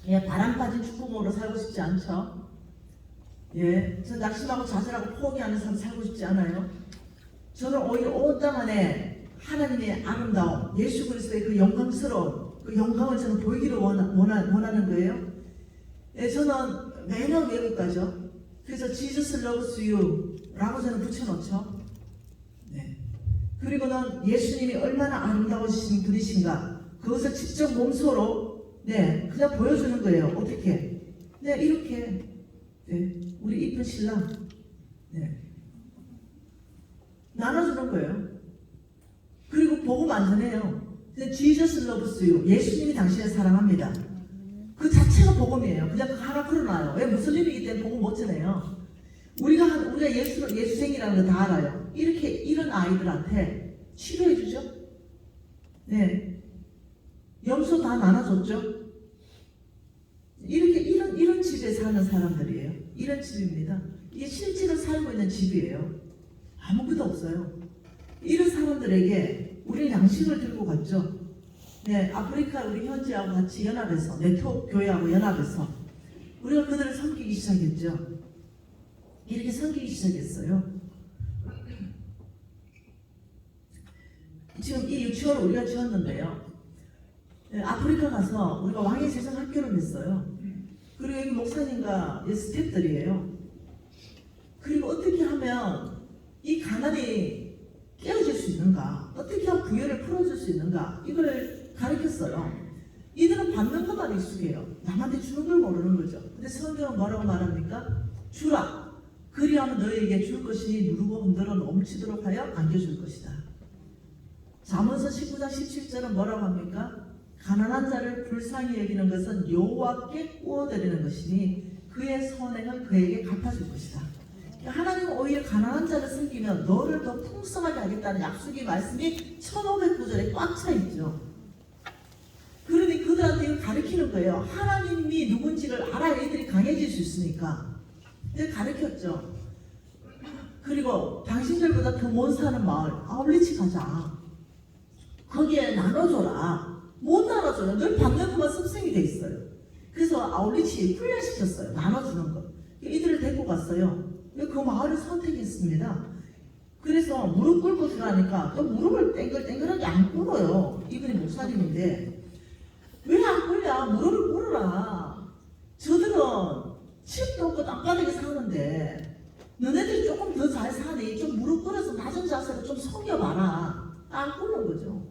예, 바람 빠진 축복으로 살고 싶지 않죠. 예, 저 낙심하고 좌절하고 포기하는 삶 살고 싶지 않아요. 저는 오히려 온 땅 안에 하나님의 아름다움, 예수 그리스도의 그 영광스러운 그 영광을 저는 보이기를 원하는 거예요. 예, 저는 매년 외국 가죠. 그래서 Jesus loves you 라고 저는 붙여놓죠. 네. 그리고는 예수님이 얼마나 아름다우신 분이신가 그것을 직접 몸소로 네, 그냥 보여주는 거예요. 어떻게? 네, 이렇게 네, 우리 이쁜 신랑 네, 나눠주는 거예요. 그리고 복음 안전해요. Jesus loves you. 예수님이 당신을 사랑합니다. 그 자체가 복음이에요. 그냥 그거 하나 풀어놔요. 왜? 무슬림이기 때문에 복음 못 전해요. 우리가 예수생이라는 거 다 알아요. 이렇게 이런 아이들한테 치료해주죠. 네, 염소 다 나눠줬죠. 이렇게 이런 집에 사는 사람들이에요. 이런 집입니다. 이게 실제로 살고 있는 집이에요. 아무것도 없어요. 이런 사람들에게 우리 양식을 들고 갔죠. 네, 아프리카 우리 현지하고 같이 연합해서 네트워크 교회하고 연합해서 우리가 그들을 섬기기 시작했죠. 이렇게 섬기기 시작했어요. 지금 이 유치원을 우리가 지었는데요. 네, 아프리카 가서 우리가 왕의 세상 학교를 했어요. 그리고 여기 목사님과 스태프들이에요. 그리고 어떻게 하면 이 가난이 깨어질 수 있는가? 어떻게 하면 부여를 풀어줄 수 있는가? 이걸 가르쳤어요. 이들은 받는 것만 익숙해요. 남한테 주는 걸 모르는 거죠. 근데 성경은 뭐라고 말합니까? 주라. 그리하면 너희에게 줄 것이니 누르고 흔들어 넘치도록 하여 안겨줄 것이다. 잠언서 19장 17절은 뭐라고 합니까? 가난한 자를 불쌍히 여기는 것은 여호와께 구워드리는 것이니 그의 선행은 그에게 갚아줄 것이다. 하나님은 오히려 가난한 자를 섬기면 너를 더 풍성하게 하겠다는 약속의 말씀이 1500구절에 꽉 차 있죠. 그러니 그들한테 이걸 가르치는 거예요. 하나님이 누군지를 알아야 애들이 강해질 수 있으니까. 가르쳤죠. 그리고 당신들보다 더 못 사는 마을 아울리치 가자. 거기에 나눠줘라. 못 나눠줘요. 늘 받는 것만 습성이 돼 있어요. 그래서 아울리치 훈련시켰어요. 나눠주는 거. 이들을 데리고 갔어요. 그 마을을 선택했습니다. 그래서 무릎 꿇고 들어가니까 또 무릎을 땡글땡글하게 안 꿇어요. 이분이 목사님인데 왜 안 꿇냐? 무릎을 꿇어라. 저들은 집도 없고 땅바닥에 사는데 너네들이 조금 더 잘 사니 좀 무릎 꿇어서 낮은 자세로 좀 섬겨봐라. 안 꿇는 거죠.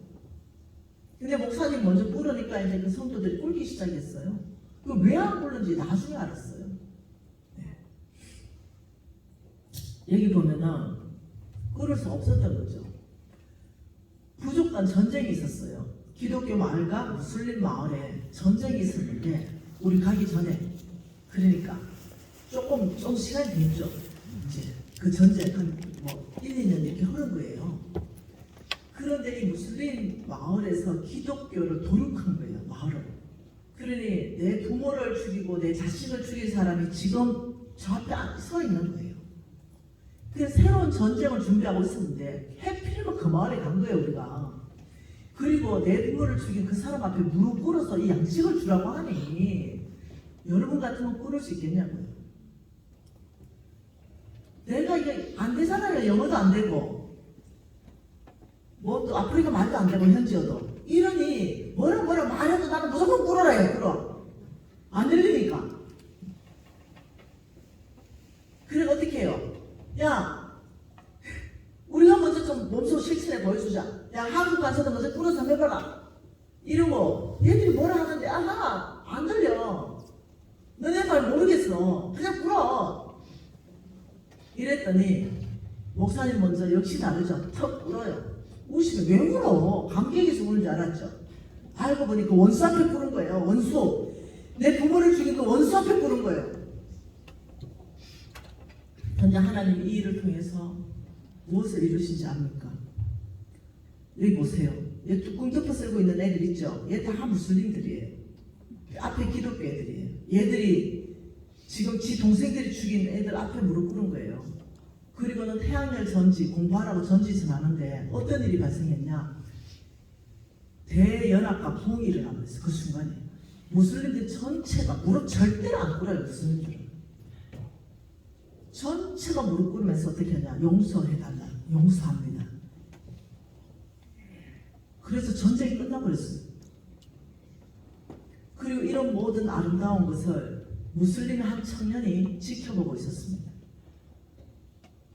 근데 목사님 먼저 꿇으니까 이제 그 성도들이 꿇기 시작했어요. 그 왜 안 꿇는지 나중에 알았어요. 네. 여기 보면은 꿇을 수 없었던 거죠. 부족 간 전쟁이 있었어요. 기독교 마을과 무슬림 마을에 전쟁이 있었는데 우리 가기 전에 그러니까 좀 시간이 됐죠. 이제 그 전쟁 한 1, 2년 이렇게 흐른 거예요. 그런데 이 무슬림 마을에서 기독교를 도륙한 거예요. 마을을. 그러니 내 부모를 죽이고 내 자식을 죽인 사람이 지금 저 앞에 서 있는 거예요. 그래서 새로운 전쟁을 준비하고 있었는데 해필이면 그 마을에 간 거예요. 우리가. 그리고 내 부모를 죽인 그 사람 앞에 무릎 꿇어서 이 양식을 주라고 하니 여러분 같으면 꿇을 수 있겠냐고요. 내가 이게 안 되잖아요. 영어도 안 되고 뭐 또 아프리카 말도 안 되고 현지어도 이러니 뭐라 말해도 나는 무조건 꿇어라 해요. 그럼 안 들리니까. 그래 어떻게 해요? 야 우리가 먼저 좀 몸소 실천해 보여주자. 야 한국 가서도 먼저 꿇어서 한번 해봐라. 이러고 얘들이 뭐라 하는데 나 안 들려. 너네 말 모르겠어. 그냥 꿇어. 이랬더니 목사님 먼저 역시 다르죠. 턱 꿇어요. 우시면 왜 꿇어? 감격에서 우는 줄 알았죠. 알고 보니까 원수 앞에 꿇은 거예요. 원수. 내 부모를 죽인 그 원수 앞에 꿇은 거예요. 현재 하나님 이 일을 통해서 무엇을 이루신지 압니까? 여기 보세요. 여기 뚜껑 덮어 쓰고 있는 애들 있죠? 얘 다 무슬림들이에요. 앞에 기독교 애들이에요. 얘들이 지금 지 동생들이 죽인 애들 앞에 무릎 꿇은 거예요. 그리고는 태양열 전지 공부하라고 전짓을 하는데 어떤 일이 발생했냐? 대연합과 부흥이 일어나면서 그 순간에 무슬림들 전체가 무릎 절대로 안 꿇어요. 무슬림들은 전체가 무릎 꿇으면서 어떻게 하냐? 용서해달라. 용서합니다. 그래서 전쟁이 끝나버렸어요. 그리고 이런 모든 아름다운 것을 무슬림의 한 청년이 지켜보고 있었습니다.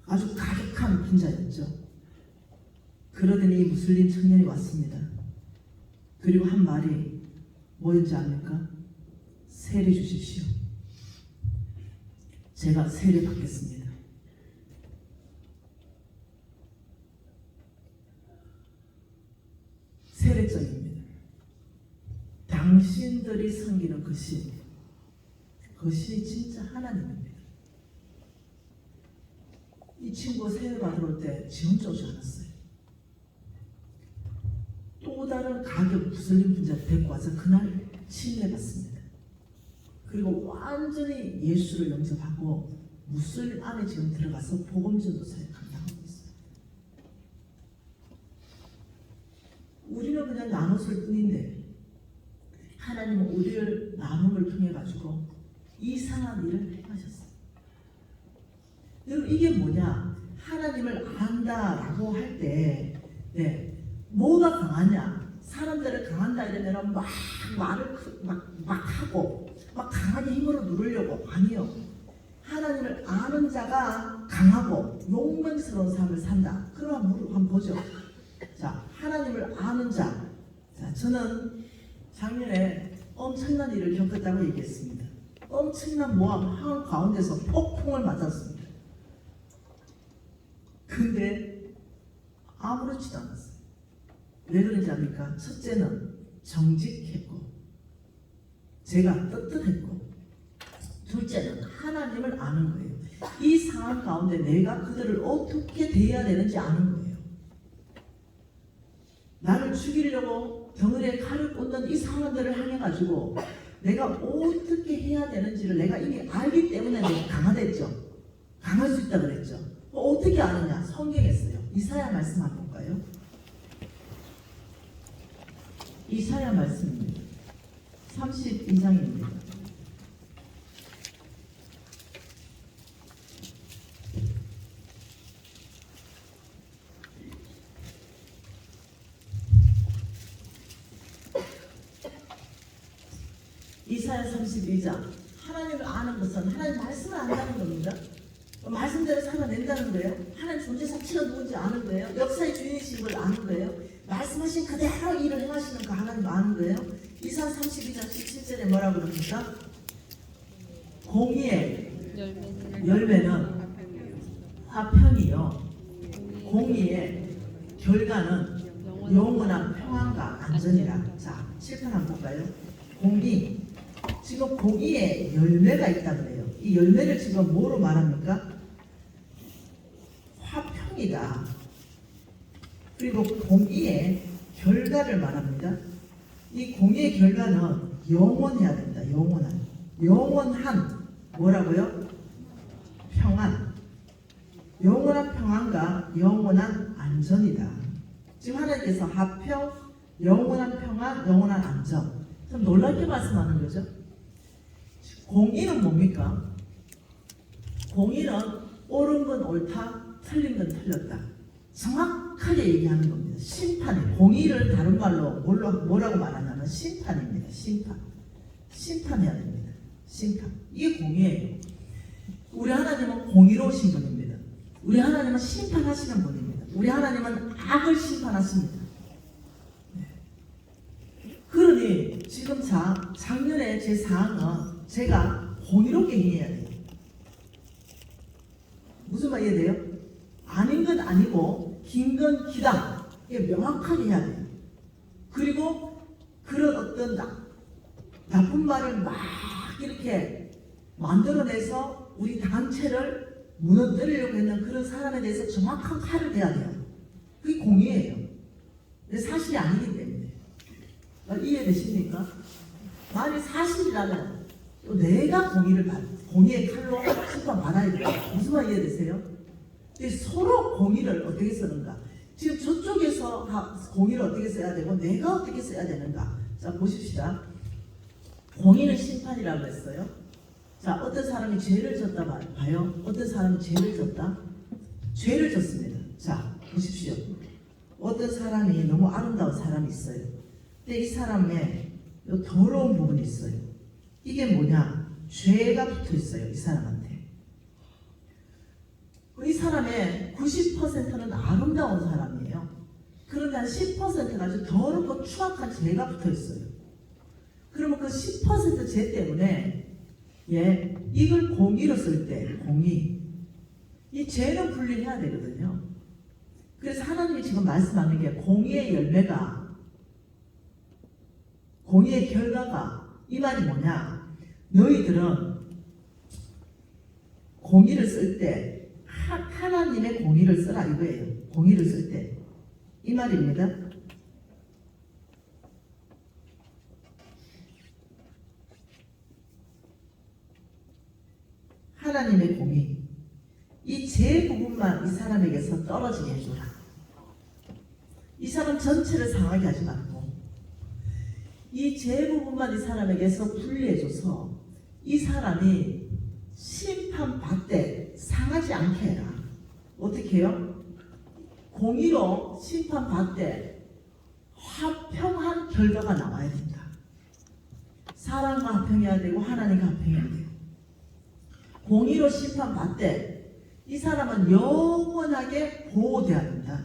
아주 가득한 분자였죠. 그러더니 무슬림 청년이 왔습니다. 그리고 한 말이 뭐였는지 압니까? 세례 주십시오. 제가 세례 받겠습니다. 세례전입니다. 당신들이 섬기는 그 신, 그 신이 진짜 하나님입니다. 이 친구가 세례 받으러 올 때 지원자 오지 않았어요. 또 다른 가격 무슬림 분자를 데리고 와서 그날 침례받습니다. 그리고 완전히 예수를 영접하고 무슬림 안에 지금 들어가서 복음전도 사역을 감당하고 있어요. 우리는 그냥 나눴을 뿐인데 하나님은 우리를 나눔을 통해 가지고 이상한 일을 행하셨어요. 여러분 이게 뭐냐? 하나님을 안다라고 할 때 뭐가 강하냐? 사람들을 강한다 이러면 막 말을 막 하고 막 강하게 힘으로 누르려고. 아니요. 하나님을 아는 자가 강하고 용맹스러운 삶을 산다. 그러면 한번 보죠. 자, 하나님을 아는 자. 자, 저는 작년에 엄청난 일을 겪었다고 얘기했습니다. 엄청난 모함 한 가운데서 폭풍을 맞았습니다. 근데 아무렇지도 않았어요. 왜 그런지 압니까? 첫째는 정직했고 제가 떳떳했고 둘째는 하나님을 아는 거예요. 이 상황 가운데 내가 그들을 어떻게 대해야 되는지 아는 거예요. 나를 죽이려고 덩어리에 칼을 꽂는 이 상황들을 향해 가지고 내가 어떻게 해야 되는지를 내가 이미 알기 때문에 내가 강하댔죠. 강할 수 있다 그랬죠. 어떻게 아느냐? 성경에 있어요. 이사야 말씀 한번 볼까요? 이사야 말씀입니다. 32장입니다. 이사야 32장. 하나님을 아는 것은 하나님 말씀을 안다는 겁니다. 말씀대로 살아낸다는 거예요. 하나님 존재 자체가 누군지 아는 거예요. 역사의 주인이신 걸 아는 거예요. 말씀하신 그대로 일을 행하시는 그 하나님 아는 거예요. 이사야 32장 17절에 뭐라고 그럽니까? 공의의 열매는 화평이요 공의의 결과는 영원한 평안과 안전이라. 자, 7편 한번 볼까요? 공의. 지금 공의의 열매가 있다 그래요. 이 열매를 지금 뭐로 말합니까? 화평이다. 그리고 공의의 결과를 말합니다. 이 공의의 결과는 영원해야 된다. 영원한 뭐라고요? 평안. 영원한 평안과 영원한 안전이다. 지금 하나님께서 화평, 영원한 평안, 영원한 안전. 좀 놀랍게 말씀하는 거죠. 공의는 뭡니까? 공의는 옳은 건 옳다, 틀린 건 틀렸다. 정확하게 얘기하는 겁니다. 심판이. 공의를 다른 말로 뭐라고 말하냐면 심판입니다. 심판해야 됩니다. 심판. 이게 공의예요. 우리 하나님은 공의로우신 분입니다. 우리 하나님은 심판하시는 분입니다. 우리 하나님은 악을 심판하십니다. 그러니 지금 작년에 제 사항은 제가 공의롭게 행해야 돼요. 무슨 말 이해돼요? 아닌 건 아니고 긴 건 기다. 이게 명확하게 해야 돼요. 그리고 그런 어떤 나쁜 말을 막 이렇게 만들어내서 우리 단체를 무너뜨리려고 했는 그런 사람에 대해서 정확한 칼을 대야 돼요. 그게 공의예요. 근데 사실이 아니기 때문에. 이해되십니까? 만약 사실이라면 또 내가 공의의 칼로 심판받아야 돼요. 무슨 말 이해되세요? 서로 공의를 어떻게 쓰는가? 지금 저쪽에서 공의를 어떻게 써야 되고 내가 어떻게 써야 되는가? 자, 보십시다. 공의는 심판이라고 했어요. 자, 어떤 사람이 죄를 졌다 봐요. 어떤 사람이 죄를 졌다? 죄를 졌습니다. 자, 보십시오. 어떤 사람이 너무 아름다운 사람이 있어요. 근데 이 사람의 더러운 부분이 있어요. 이게 뭐냐? 죄가 붙어 있어요. 이 사람한테. 이 사람의 90%는 아름다운 사람이에요. 그런데 한 10%가 아주 더럽고 추악한 죄가 붙어 있어요. 그러면 그 10% 죄 때문에 이걸 공의로 쓸 때 공의, 이 죄는 분리해야 되거든요. 그래서 하나님이 지금 말씀하는 게 공의의 열매가, 공의의 결과가, 이 말이 뭐냐? 너희들은 공의를 쓸 때 하나님의 공의를 쓰라 이거예요. 공의를 쓸 때 이 말입니다. 하나님의 공의, 이 죄 부분만 이 사람에게서 떨어지게 해줘라. 이 사람 전체를 상하게 하지 말고 이 죄 부분만 이 사람에게서 분리해줘서 이 사람이 심판받되 상하지 않게 해라. 어떻게 해요? 공의로 심판받되 화평한 결과가 나와야 된다. 사람과 화평해야 되고 하나님과 화평해야 돼요. 공의로 심판받되 이 사람은 영원하게 보호돼야 된다.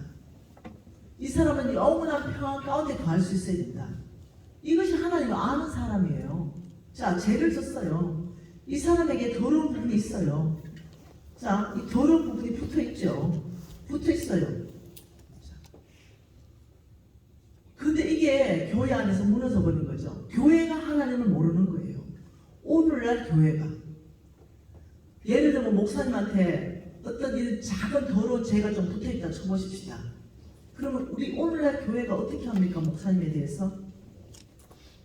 이 사람은 영원한 평화 가운데 거할 수 있어야 된다. 이것이 하나님을 아는 사람이에요. 자, 죄를 졌어요. 이 사람에게 더러운 부분이 있어요. 자, 이 더러운 부분이 붙어 있죠. 붙어 있어요. 근데 이게 교회 안에서 무너져 버린 거죠. 교회가 하나님을 모르는 거예요. 오늘날 교회가. 예를 들면 목사님한테 어떤 이 작은 더러운 죄가 좀 붙어 있다 쳐보십시다. 그러면 우리 오늘날 교회가 어떻게 합니까? 목사님에 대해서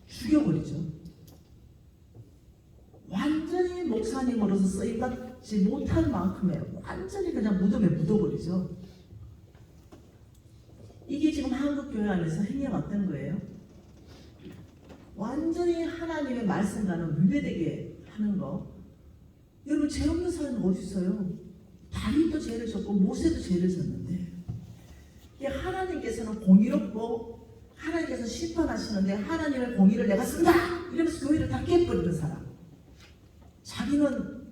죽여버리죠. 완전히 목사님으로서 쓰임받지 못할 만큼의 완전히 그냥 무덤에 묻어버리죠. 이게 지금 한국교회 안에서 행해왔던 거예요. 완전히 하나님의 말씀과는 위배되게 하는 거. 여러분, 죄 없는 사람은 어디 있어요? 다윗도 죄를 졌고 모세도 죄를 졌는데 하나님께서는 공의롭고 하나님께서 심판하시는데 하나님의 공의를 내가 쓴다! 이러면서 교회를 다 깨버리는 사람. 자기는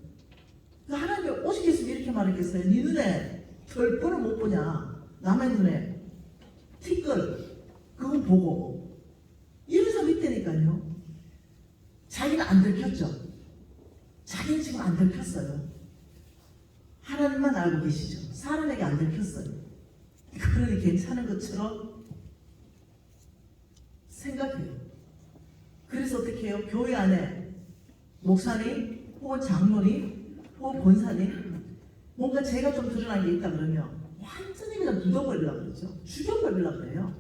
하나님이 오시겠으면 이렇게 말했겠어요. 네 눈에 털보를 못 보냐? 남의 눈에 티끌 그건 보고 이런 사람 있다니까요. 자기는 안 들켰죠. 자기는 지금 안 들켰어요. 하나님만 알고 계시죠. 사람에게 안 들켰어요. 그러니 괜찮은 것처럼 생각해요. 그래서 어떻게 해요? 교회 안에 목사님 혹은 장로님 혹은 권사님 뭔가 죄가 좀 드러난 게 있다 그러면 완전히 그냥 묻어버리려고 그러죠. 죽여버리려고 그래요.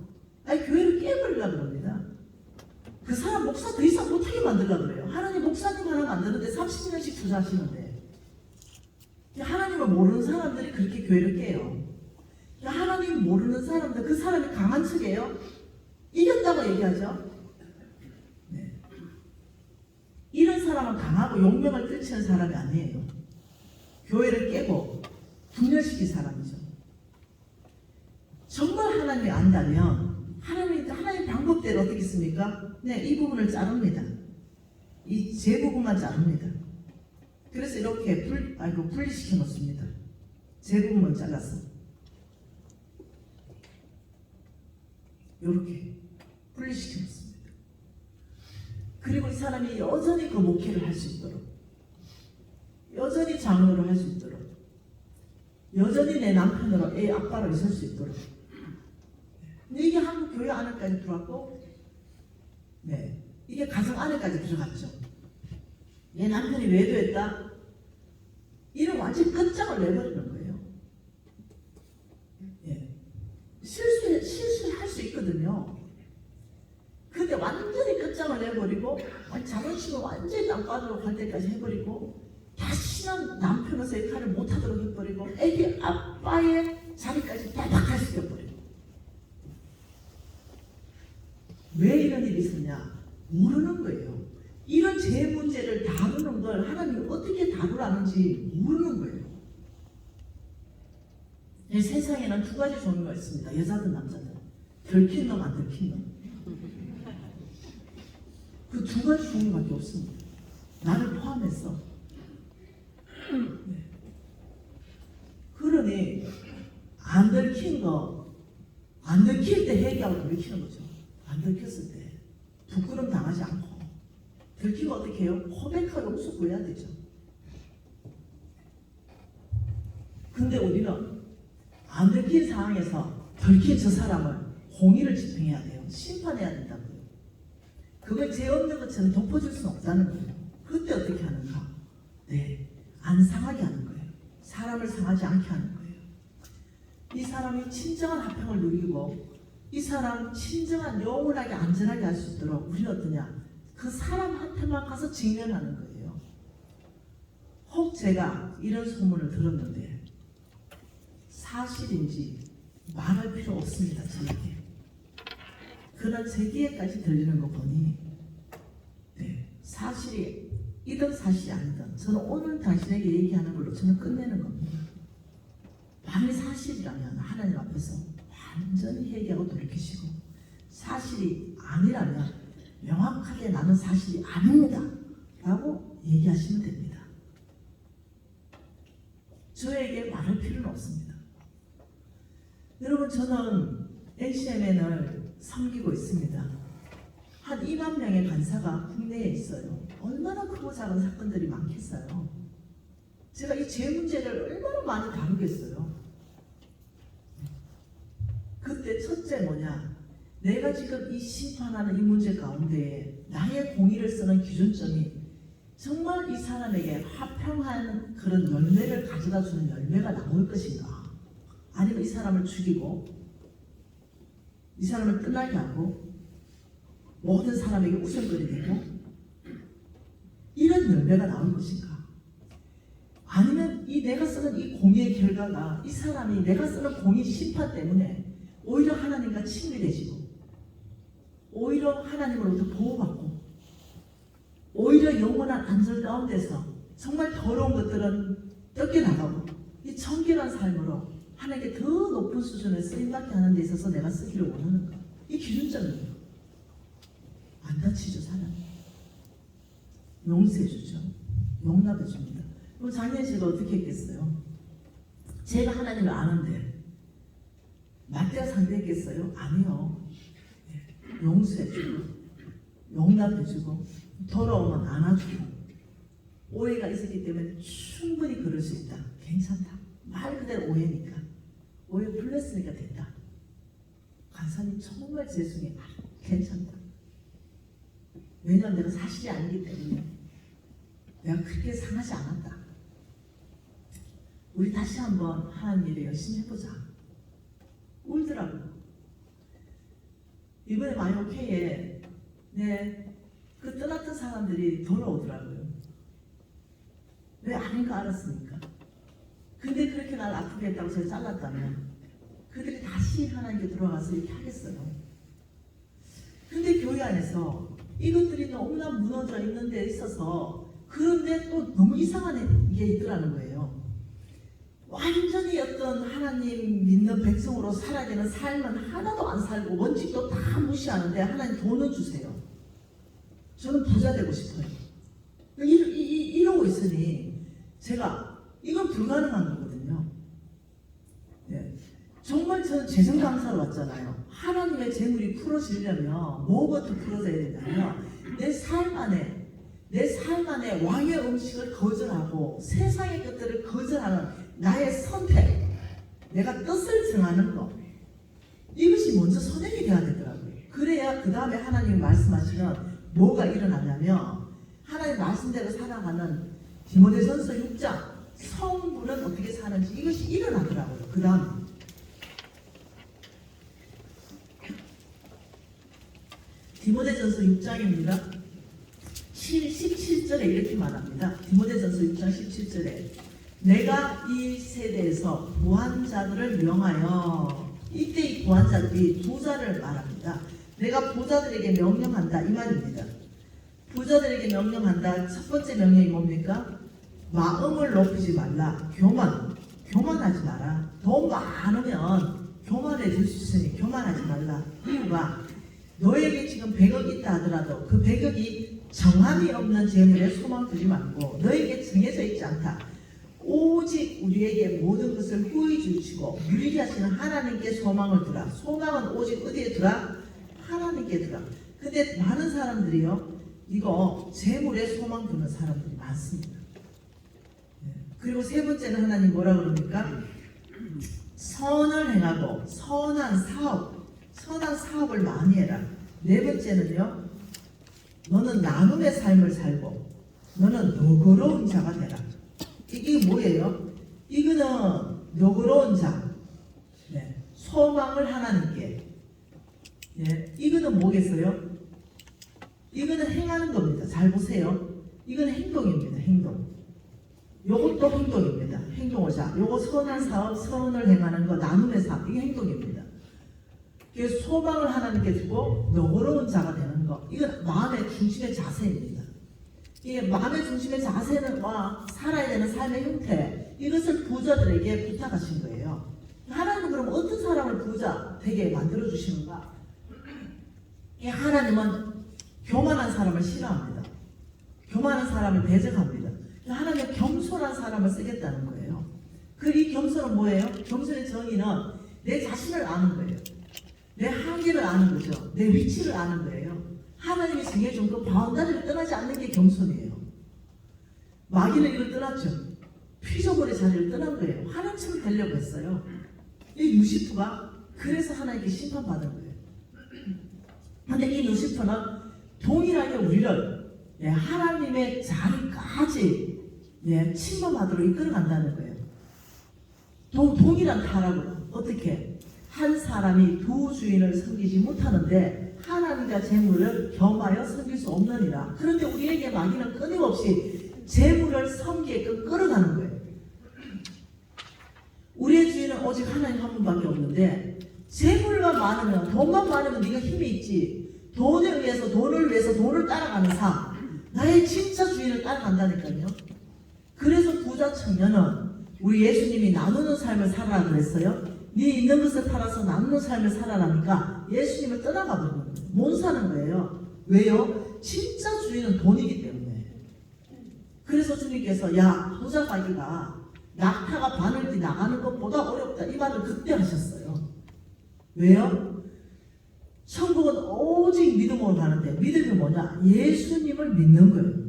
아니, 교회를 깨버리려고 그럽니다. 그 사람 목사 더 이상 못하게 만들려고 그래요. 하나님 목사님 하나 만드는데 30년씩 투자하시는데 하나님을 모르는 사람들이 그렇게 교회를 깨요. 하나님 모르는 사람들, 그 사람이 강한 척이에요. 이겼다고 얘기하죠. 네. 이런 사람은 강하고 용병을 떨치는 사람이 아니에요. 교회를 깨고 분열시킨 사람이죠. 정말 하나님이 안다면 하나님 방법대로 어떻게 씁니까? 네, 이 부분을 자릅니다. 이 제 부분만 자릅니다. 그래서 이렇게 분리시켜 놓습니다. 제 부분만 잘라서 이렇게 분리시켜 놓습니다. 그리고 이 사람이 여전히 그 목회를 할 수 있도록, 여전히 장로를 할 수 있도록, 여전히 내 남편으로 애 아빠로 있을 수 있도록. 근데 이게 한국 교회 안에까지 들어왔고, 네, 이게 가정 안에까지 들어갔죠. 얘 남편이 외도했다. 이런 완전히 끝장을 내버리는 거예요. 예. 실수를 할 수 있거든요. 근데 완전히 끝장을 내버리고 자존심을 완전히 땅바닥으로 갈 때까지 해버리고 다시는 남편으로서의 역할을 못하도록 해버리고 애기 아빠의 자리까지 빠박할 수 있어버리고. 왜 이런 일이 있었냐? 모르는 거예요. 이런 제 문제를 다루는 걸 하나님이 어떻게 다루라는지 모르는 거예요. 이 세상에는 두 가지 종류가 있습니다. 여자든 남자든. 들킨 놈, 안 들킨 놈. 그 두 가지 종류밖에 없습니다. 나를 포함해서. 네. 그러니 안 들킨 거, 안 들킬 때 회개하고 들키는 거죠. 안 들켰을 때 부끄럼 당하지 않고 들키면 어떻게 해요? 고백하고 용서 구해야 되죠. 근데 우리는 안 들킨 상황에서 들킨 저 사람을 공의를 집행해야 돼요. 심판해야 된다고요. 그걸 죄 없는 것처럼 덮어줄 수는 없다는 거예요. 그때 어떻게 하는가? 네, 안 상하게 하는 거예요. 사람을 상하지 않게 하는 거예요. 이 사람이 진정한 화평을 누리고 이 사람 진정한 영원하게 안전하게 할 수 있도록 우리는 어떠냐? 그 사람한테만 가서 직면하는 거예요. 혹 제가 이런 소문을 들었는데 사실인지 말할 필요 없습니다. 저에게. 그러나 제 귀에까지 들리는 거 보니 네, 사실이든 사실이 아니든 저는 오늘 당신에게 얘기하는 걸로 저는 끝내는 겁니다. 만일 사실이라면 하나님 앞에서 완전히 회개하고 돌이키시고 사실이 아니라면 명확하게 나는 사실이 아닙니다 라고 얘기하시면 됩니다. 저에게 말할 필요는 없습니다. 여러분, 저는 NCMN을 섬기고 있습니다. 한 2만 명의 간사가 국내에 있어요. 얼마나 크고 작은 사건들이 많겠어요. 제가 이 죄 문제를 얼마나 많이 다루겠어요. 그때 첫째 뭐냐? 내가 지금 이 심판하는 이 문제 가운데 나의 공의를 쓰는 기준점이 정말 이 사람에게 화평한 그런 열매를 가져다 주는 열매가 나올 것인가? 아니면 이 사람을 죽이고 이 사람을 떠나게 하고 모든 사람에게 웃음거리 되고 이런 열매가 나올 것인가? 아니면 이 내가 쓰는 이 공의의 결과가 이 사람이 내가 쓰는 공의 심판 때문에 오히려 하나님과 친밀해지고 오히려 하나님으로부터 보호받고 오히려 영원한 안전 가운데서 정말 더러운 것들은 뜯겨나가고 이 청결한 삶으로 하나님께 더 높은 수준의 쓰임받게 하는 데 있어서 내가 쓰기를 원하는 것. 이 기준점이에요. 안 다치죠, 사람. 용서해주죠. 용납해줍니다. 그럼 작년에 제가 어떻게 했겠어요? 제가 하나님을 아는데 맞대가 상대했겠어요? 아니요. 용서해주고 용납해주고 돌아오면 안아주고 오해가 있었기 때문에 충분히 그럴 수 있다. 괜찮다. 말 그대로 오해니까. 오해 풀렸으니까 됐다. 간사님 정말 죄송해. 괜찮다. 왜냐하면 내가 사실이 아니기 때문에 내가 그렇게 상하지 않았다. 우리 다시 한번 하나님 일을 열심히 해보자. 울더라고요. 이번에 마이오케이에 그 떠났던 사람들이 돌아오더라고요. 왜 아닌가 알았으니까. 근데 그렇게 날 아프게 했다고 제가 잘랐다면 그들이 다시 하나님께 돌아가서 이렇게 하겠어요. 근데 교회 안에서 이것들이 너무나 무너져 있는 데 있어서 그런데 또 너무 이상한 게 있더라는 거예요. 완전히 어떤 하나님 믿는 백성으로 살아야 되는 삶은 하나도 안 살고 원칙도 다 무시하는데 하나님 돈은 주세요. 저는 부자 되고 싶어요. 이러고 있으니 제가 이건 불가능한 거거든요. 네. 정말 저는 재정강사로 왔잖아요. 하나님의 재물이 풀어지려면 뭐부터 풀어져야 되냐면 내 삶 안에 왕의 음식을 거절하고 세상의 것들을 거절하는 나의 선택, 내가 뜻을 정하는 것, 이것이 먼저 선행이 돼야 되더라고요. 그래야 그 다음에 하나님이 말씀하시면 뭐가 일어나냐면 하나님 말씀대로 살아가는 디모데전서 6장 성부는 어떻게 사는지 이것이 일어나더라고요. 그 다음 디모데전서 6장입니다. 17절에 이렇게 말합니다. 디모데전서 6장 17절에 내가 이 세대에서 부한자들을 명하여, 이때 이 부한자들이 부자를 말합니다. 내가 부자들에게 명령한다 이 말입니다. 부자들에게 명령한다. 첫 번째 명령이 뭡니까? 마음을 높이지 말라. 교만하지 마라. 돈 많으면 교만해질 수 있으니 교만하지 말라. 이유가 너에게 지금 100억 있다 하더라도 그 100억이 정함이 없는 재물에 소망 두지 말고, 너에게 정해져 있지 않다. 오직 우리에게 모든 것을 후히 주시고 유리히 하시는 하나님께 소망을 두라. 소망은 오직 어디에 두라? 하나님께 두라. 근데 많은 사람들이요, 이거 재물에 소망 두는 사람들이 많습니다. 그리고 세 번째는 하나님 뭐라 그럽니까? 선을 행하고 선한 사업을 많이 해라. 네 번째는요, 너는 나눔의 삶을 살고 너는 너그러운 자가 되라. 이게 뭐예요? 이거는 너그러운 자, 소망을 하나님께. 이거는 뭐겠어요? 이거는 행하는 겁니다. 잘 보세요. 이건 행동입니다. 행동. 요것도 행동입니다. 행동을 자. 요거 선한 사업, 선을 행하는 거, 나눔의 삶, 이게 행동입니다. 그래서 소망을 하나님께 주고 너그러운 자가 되는 거, 이건 마음의 중심의 자세입니다. 이게 마음의 중심의 자세는 살아야 되는 삶의 형태, 이것을 부자들에게 부탁하신 거예요. 하나님은 그럼 어떤 사람을 부자 되게 만들어 주시는가? 하나님은 교만한 사람을 싫어합니다. 교만한 사람을 배제합니다. 하나님은 겸손한 사람을 쓰겠다는 거예요. 이 겸손은 뭐예요? 겸손의 정의는 내 자신을 아는 거예요. 내 한계를 아는 거죠. 내 위치를 아는 거예요. 하나님이 정해준 그 바운다리를 떠나지 않는 게 겸손이에요. 마귀는 이걸 떠났죠. 피조물의 자리를 떠난 거예요. 하나님처럼 되려고 했어요. 이 루시프가 그래서 하나님께 심판받은 거예요. 근데 이 루시프는 동일하게 우리를 하나님의 자리까지 침범하도록 이끌어간다는 거예요. 동일한 타락으로. 어떻게? 한 사람이 두 주인을 섬기지 못하는데 하나님과 재물을 겸하여 섬길 수 없느니라. 그런데 우리에게 마귀는 끊임없이 재물을 섬기게끔 끌어가는 거예요. 우리의 주인은 오직 하나님 한 분밖에 없는데, 재물만 많으면, 돈만 많으면 네가 힘이 있지. 돈을 위해서 돈을 따라가는 삶, 나의 진짜 주인을 따라간다니까요. 그래서 부자 청년은 우리 예수님이 나누는 삶을 살아라 그랬어요. 네 있는 것을 팔아서 나누는 삶을 살아라니까 예수님을 떠나가 버리는 거예요. 못 사는 거예요. 왜요? 진짜 주인은 돈이기 때문에. 그래서 주님께서 부자 가기가 낙타가 바늘 뒤 나가는 것보다 어렵다, 이 말을 그때 하셨어요. 왜요? 천국은 오직 믿음으로 가는데, 믿음이 뭐냐? 예수님을 믿는 거예요.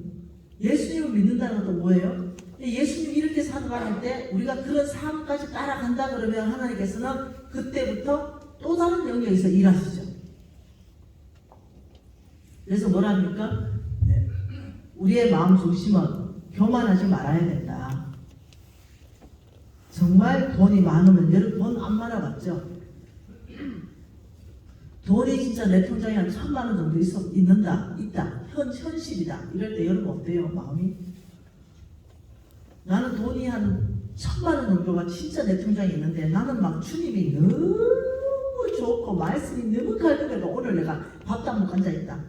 예수님을 믿는다는 것도 뭐예요? 예수님 이렇게 살아갈 때 우리가 그런 삶까지 따라간다 그러면 하나님께서는 그때부터 또 다른 영역에서 일하시죠. 그래서 뭐랍니까? 우리의 마음 중심은 교만하지 말아야 된다. 정말 돈이 많으면, 여러분 돈 안 많아봤죠? 돈이 진짜 내 통장에 한 1000만 원 정도 있다. 현실이다. 이럴 때 여러분 어때요? 마음이? 나는 돈이 한 1000만 원 정도가 진짜 내 통장에 있는데, 나는 막 주님이 너무 좋고 말씀이 너무 갈급해가 오늘 내가 밥도 안 먹고 앉아있다.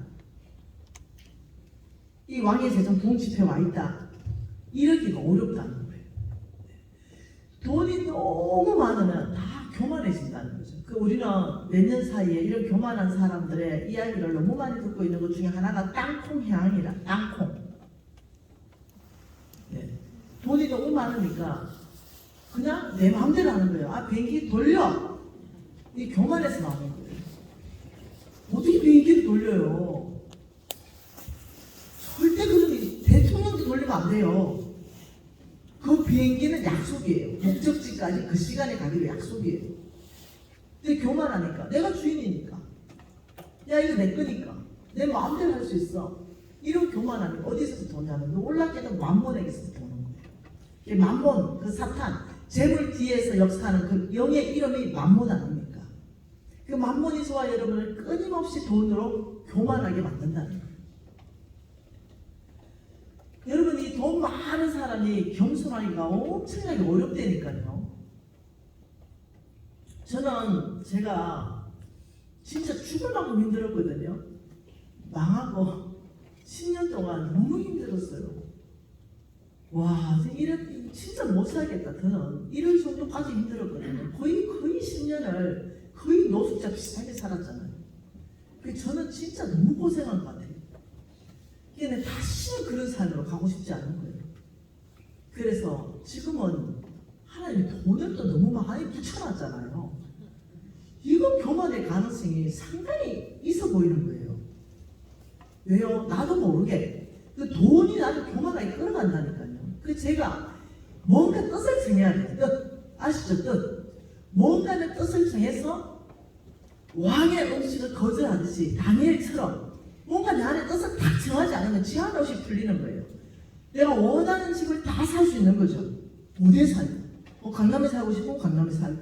이 왕의 제정 부흥집회에 와있다. 이러기가 어렵다는 거예요. 돈이 너무 많으면 다 교만해진다는 거죠. 우리는 몇 년 사이에 이런 교만한 사람들의 이야기를 너무 많이 듣고 있는 것 중에 하나가 땅콩 향이라. 땅콩. 돈이 너무 많으니까 그냥 내 마음대로 하는 거예요. 비행기 돌려. 이 교만해서 나오는 거예요. 어떻게 비행기를 돌려요? 절대 그러니 대통령도 돌리면 안 돼요. 그 비행기는 약속이에요. 목적지까지 그 시간에 가기로 약속이에요. 근데 교만하니까, 내가 주인이니까, 이거 내 거니까 내 마음대로 할 수 있어. 이런 교만하니까 어디서 도냐면 놀랍게도 만몬에게서 도는 거예요. 만몬, 그 사탄, 재물 뒤에서 역사하는 그 영의 이름이 만몬 아닙니까? 그 만몬이 저와 여러분을 끊임없이 돈으로 교만하게 만든다는 거예요. 여러분, 이 돈 많은 사람이 겸손하기가 엄청나게 어렵다니까요. 저는 제가 진짜 죽을 만큼 힘들었거든요. 망하고 10년 동안 너무 힘들었어요. 와, 이런 진짜 못 살겠다. 저는 이럴 정도까지 힘들었거든요. 거의 10년을 거의 노숙자 비슷하게 살았잖아요. 저는 진짜 너무 고생한 것 같아요. 근데 다시는 그런 삶으로 가고 싶지 않은 거예요. 그래서 지금은 하나님이 돈을 또 너무 많이 붙여놨잖아요. 이거 교만의 가능성이 상당히 있어 보이는 거예요. 왜요? 나도 모르게 그 돈이 나를 교만하게 끌어간다니까요. 그래서 제가 뭔가 뜻을 정해야 돼요. 뜻, 아시죠? 뜻. 뭔가의 뜻을 정해서 왕의 음식을 거절하듯이 다니엘처럼 뭔가 내 안에 뜻을 딱 정하지 않으면 제한 없이 풀리는 거예요. 내가 원하는 집을 다 살 수 있는 거죠. 어디에 살고? 강남에 살고 싶으면 강남에 살고,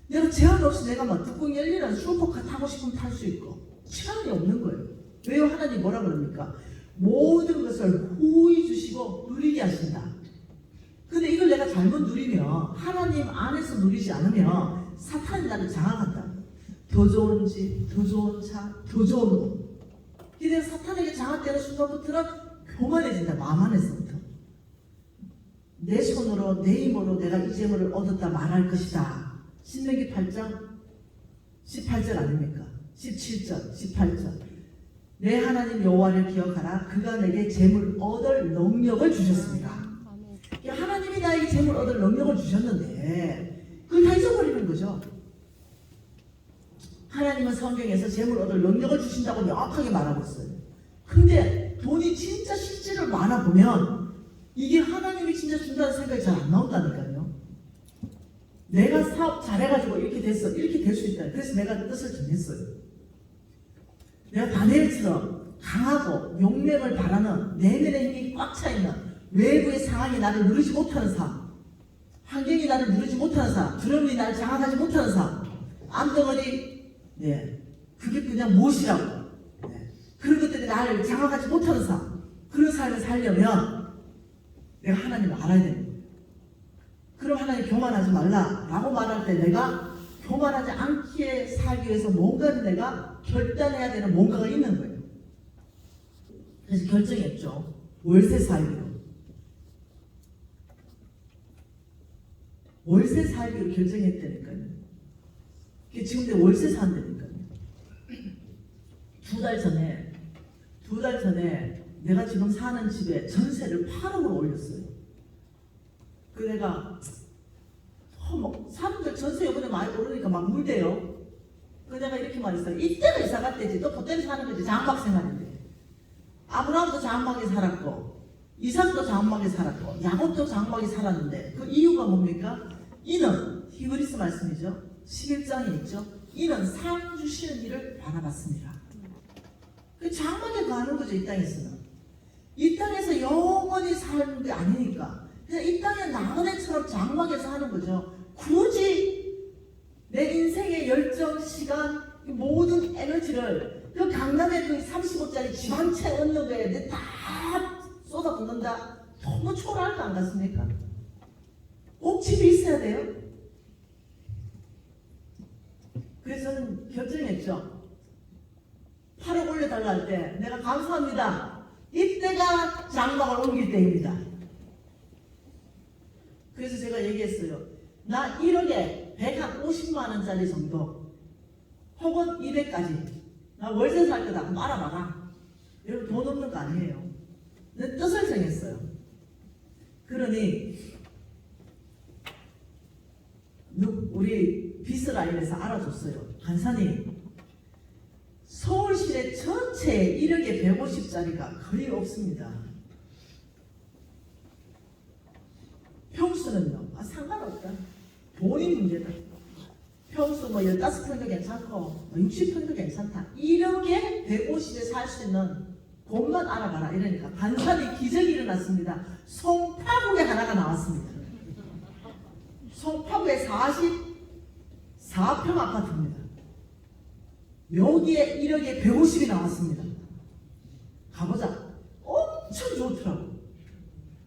내가 제한 없이 내가 막 뚜껑 열리는 슈퍼카 타고 싶으면 탈 수 있고, 제한이 없는 거예요. 왜요? 하나님 뭐라 그럽니까? 모든 것을 후히 주시고 누리게 하신다. 근데 이걸 내가 잘못 누리면, 하나님 안에서 누리지 않으면 사탄이 나를 장악한다. 더 좋은 집, 더 좋은 차, 더 좋은 옷. 이래 사탄에게 장악되는 순간부터는 교만해진다. 마음 안에서부터. 내 손으로 내 힘으로 내가 이 재물을 얻었다 말할 것이다. 신명기 8장 18절 아닙니까? 17절 18절. 내 하나님 여호와를 기억하라. 그가 내게 재물 얻을 능력을 주셨습니다. 하나님이 나에게 재물 얻을 능력을 주셨는데 그걸 다 잊어버리는 거죠. 하나님은 성경에서 재물 얻을 능력을 주신다고 명확하게 말하고 있어요. 근데 돈이 진짜 실제로 많아 보면 이게 하나님이 진짜 준다는 생각이 잘 안 나온다니까요. 내가 사업 잘해가지고 이렇게 됐어, 이렇게 될 수 있다. 그래서 내가 뜻을 정했어요. 내가 다니엘처럼 강하고 용맹을 바라는 내면의 힘이 꽉 차 있는, 외부의 상황이 나를 누르지 못하는 삶, 환경이 나를 누르지 못하는 삶, 두려움이 나를 장악하지 못하는 삶, 암덩어리, 그게 그냥 무엇이라고, 그런 것들이 나를 장악하지 못하는 삶, 그런 삶을 살려면 내가 하나님을 알아야 됩니다. 그럼 하나님 교만하지 말라라고 말할 때 내가 교만하지 않게 살기 위해서 뭔가를 내가 결단해야 되는 뭔가가 있는 거예요. 그래서 결정했죠. 월세 살기로. 월세 살기로 결정했다니까요. 지금 내 월세 산다니까요. 두 달 전에 내가 지금 사는 집에 전세를 8억으로 올렸어요. 그 내가 사람들 전세 요번에 많이 오르니까 막 물대요. 그 내가 이렇게 말했어요. 이때가 이사 갔대지. 또 그때는 사는 거지. 장막 생활인데. 아브라함도 장막에 살았고, 이삭도 장막에 살았고, 야곱도 장막에 살았는데 그 이유가 뭡니까? 이는 히브리서 말씀이죠. 11장에 있죠. 이는 상 주시는 일을 바라봤습니다. 그 장막에 가는 거죠. 이 땅에서는. 이 땅에서 영원히 사는 게 아니니까 그냥 이 땅에 나그네처럼 장막에서 하는 거죠. 굳이 내 인생의 열정, 시간, 모든 에너지를 그 강남에 그 35짜리 집 한 채 얻는 거에 다 쏟아붓는다. 너무 초라할 거 안 같습니까? 꼭 집이 있어야 돼요. 그래서 저는 결정했죠. 8억 올려달라 할 때 내가 감사합니다. 이때가 장막을 옮길 때입니다. 그래서 제가 얘기했어요. 나 1억에 150만 원짜리 정도 혹은 200까지 나 월세 살 거다. 그럼 알아봐라. 여러분 돈 없는 거 아니에요. 내 뜻을 정했어요. 그러니 우리 비스라인에서 알아줬어요. 간사님, 서울시내 전체에 1억에 150짜리가 거의 없습니다. 평수는요? 상관없다. 돈이 문제다. 평수 15평도 괜찮고 60평도 괜찮다. 1억에 150에 살 수 있는 곳만 알아봐라 이러니까 간사히 기적이 일어났습니다. 송파구에 하나가 나왔습니다. 송파구에 44평 아파트입니다. 여기에 1억에 150이 나왔습니다. 가보자. 엄청 좋더라고.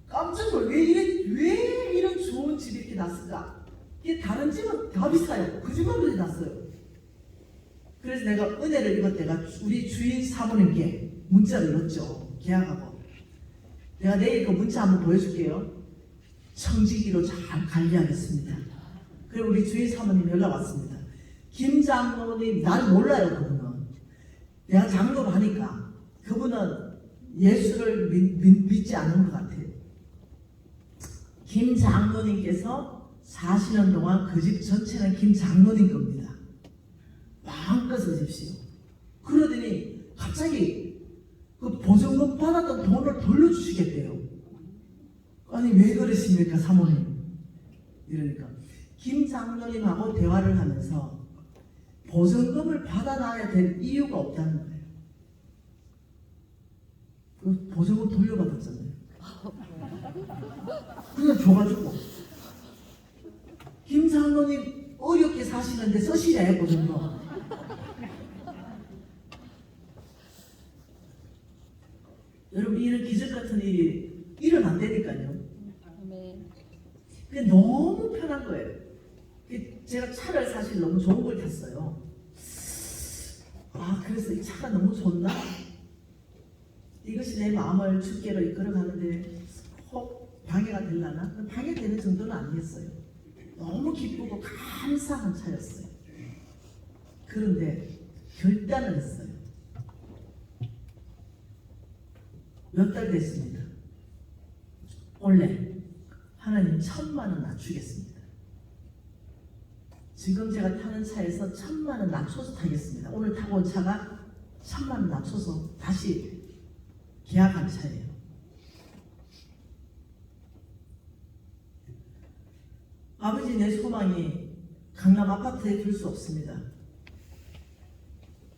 깜짝 놀라. 왜 이런 좋은 집이 이렇게 났을까? 이게 다른 집은 다 비싸요. 그 집만 그렇게 났어요. 그래서 내가 은혜를 입을 때가 우리 주인 사모님께 문자를 넣었죠. 계약하고. 내가 내일 그 문자 한번 보여줄게요. 청지기로 잘 관리하겠습니다. 그리고 우리 주인 사모님 연락 왔습니다. 김 장로님, 날 몰라요, 그분은. 내가 장로를 하니까 그분은 예수를 믿지 않는 것 같아요. 김 장로님께서 사시는 동안 그 집 전체는 김 장로님 겁니다. 마음껏 쓰십시오. 그러더니 갑자기 그 보증금 받았던 돈을 돌려주시겠대요. 아니 왜 그러십니까 사모님? 이러니까 김 장로님하고 대화를 하면서 보증금을 받아놔야 될 이유가 없다는 거예요. 그 보증금 돌려받았잖아요. 그냥 줘가지고 김 장로님 어렵게 사시는데 쓰시래 보증금. 여러분 이런 기적 같은 일이 일어난다니까요. 그게 너무 편한 거예요. 제가 차를 사실 너무 좋은 걸 탔어요. 그래서 이 차가 너무 좋나? 이것이 내 마음을 주께로 이끌어가는데 혹 방해가 되려나? 방해되는 정도는 아니었어요. 너무 기쁘고 감사한 차였어요. 그런데 결단을 했어요. 몇 달 됐습니다. 원래 하나님 1,000만 원 낮추겠습니다. 지금 제가 타는 차에서 1,000만 원 낮춰서 타겠습니다. 오늘 타고 온 차가 1,000만 원 낮춰서 다시 계약한 차예요. 아버지 내 소망이 강남 아파트에 둘 수 없습니다.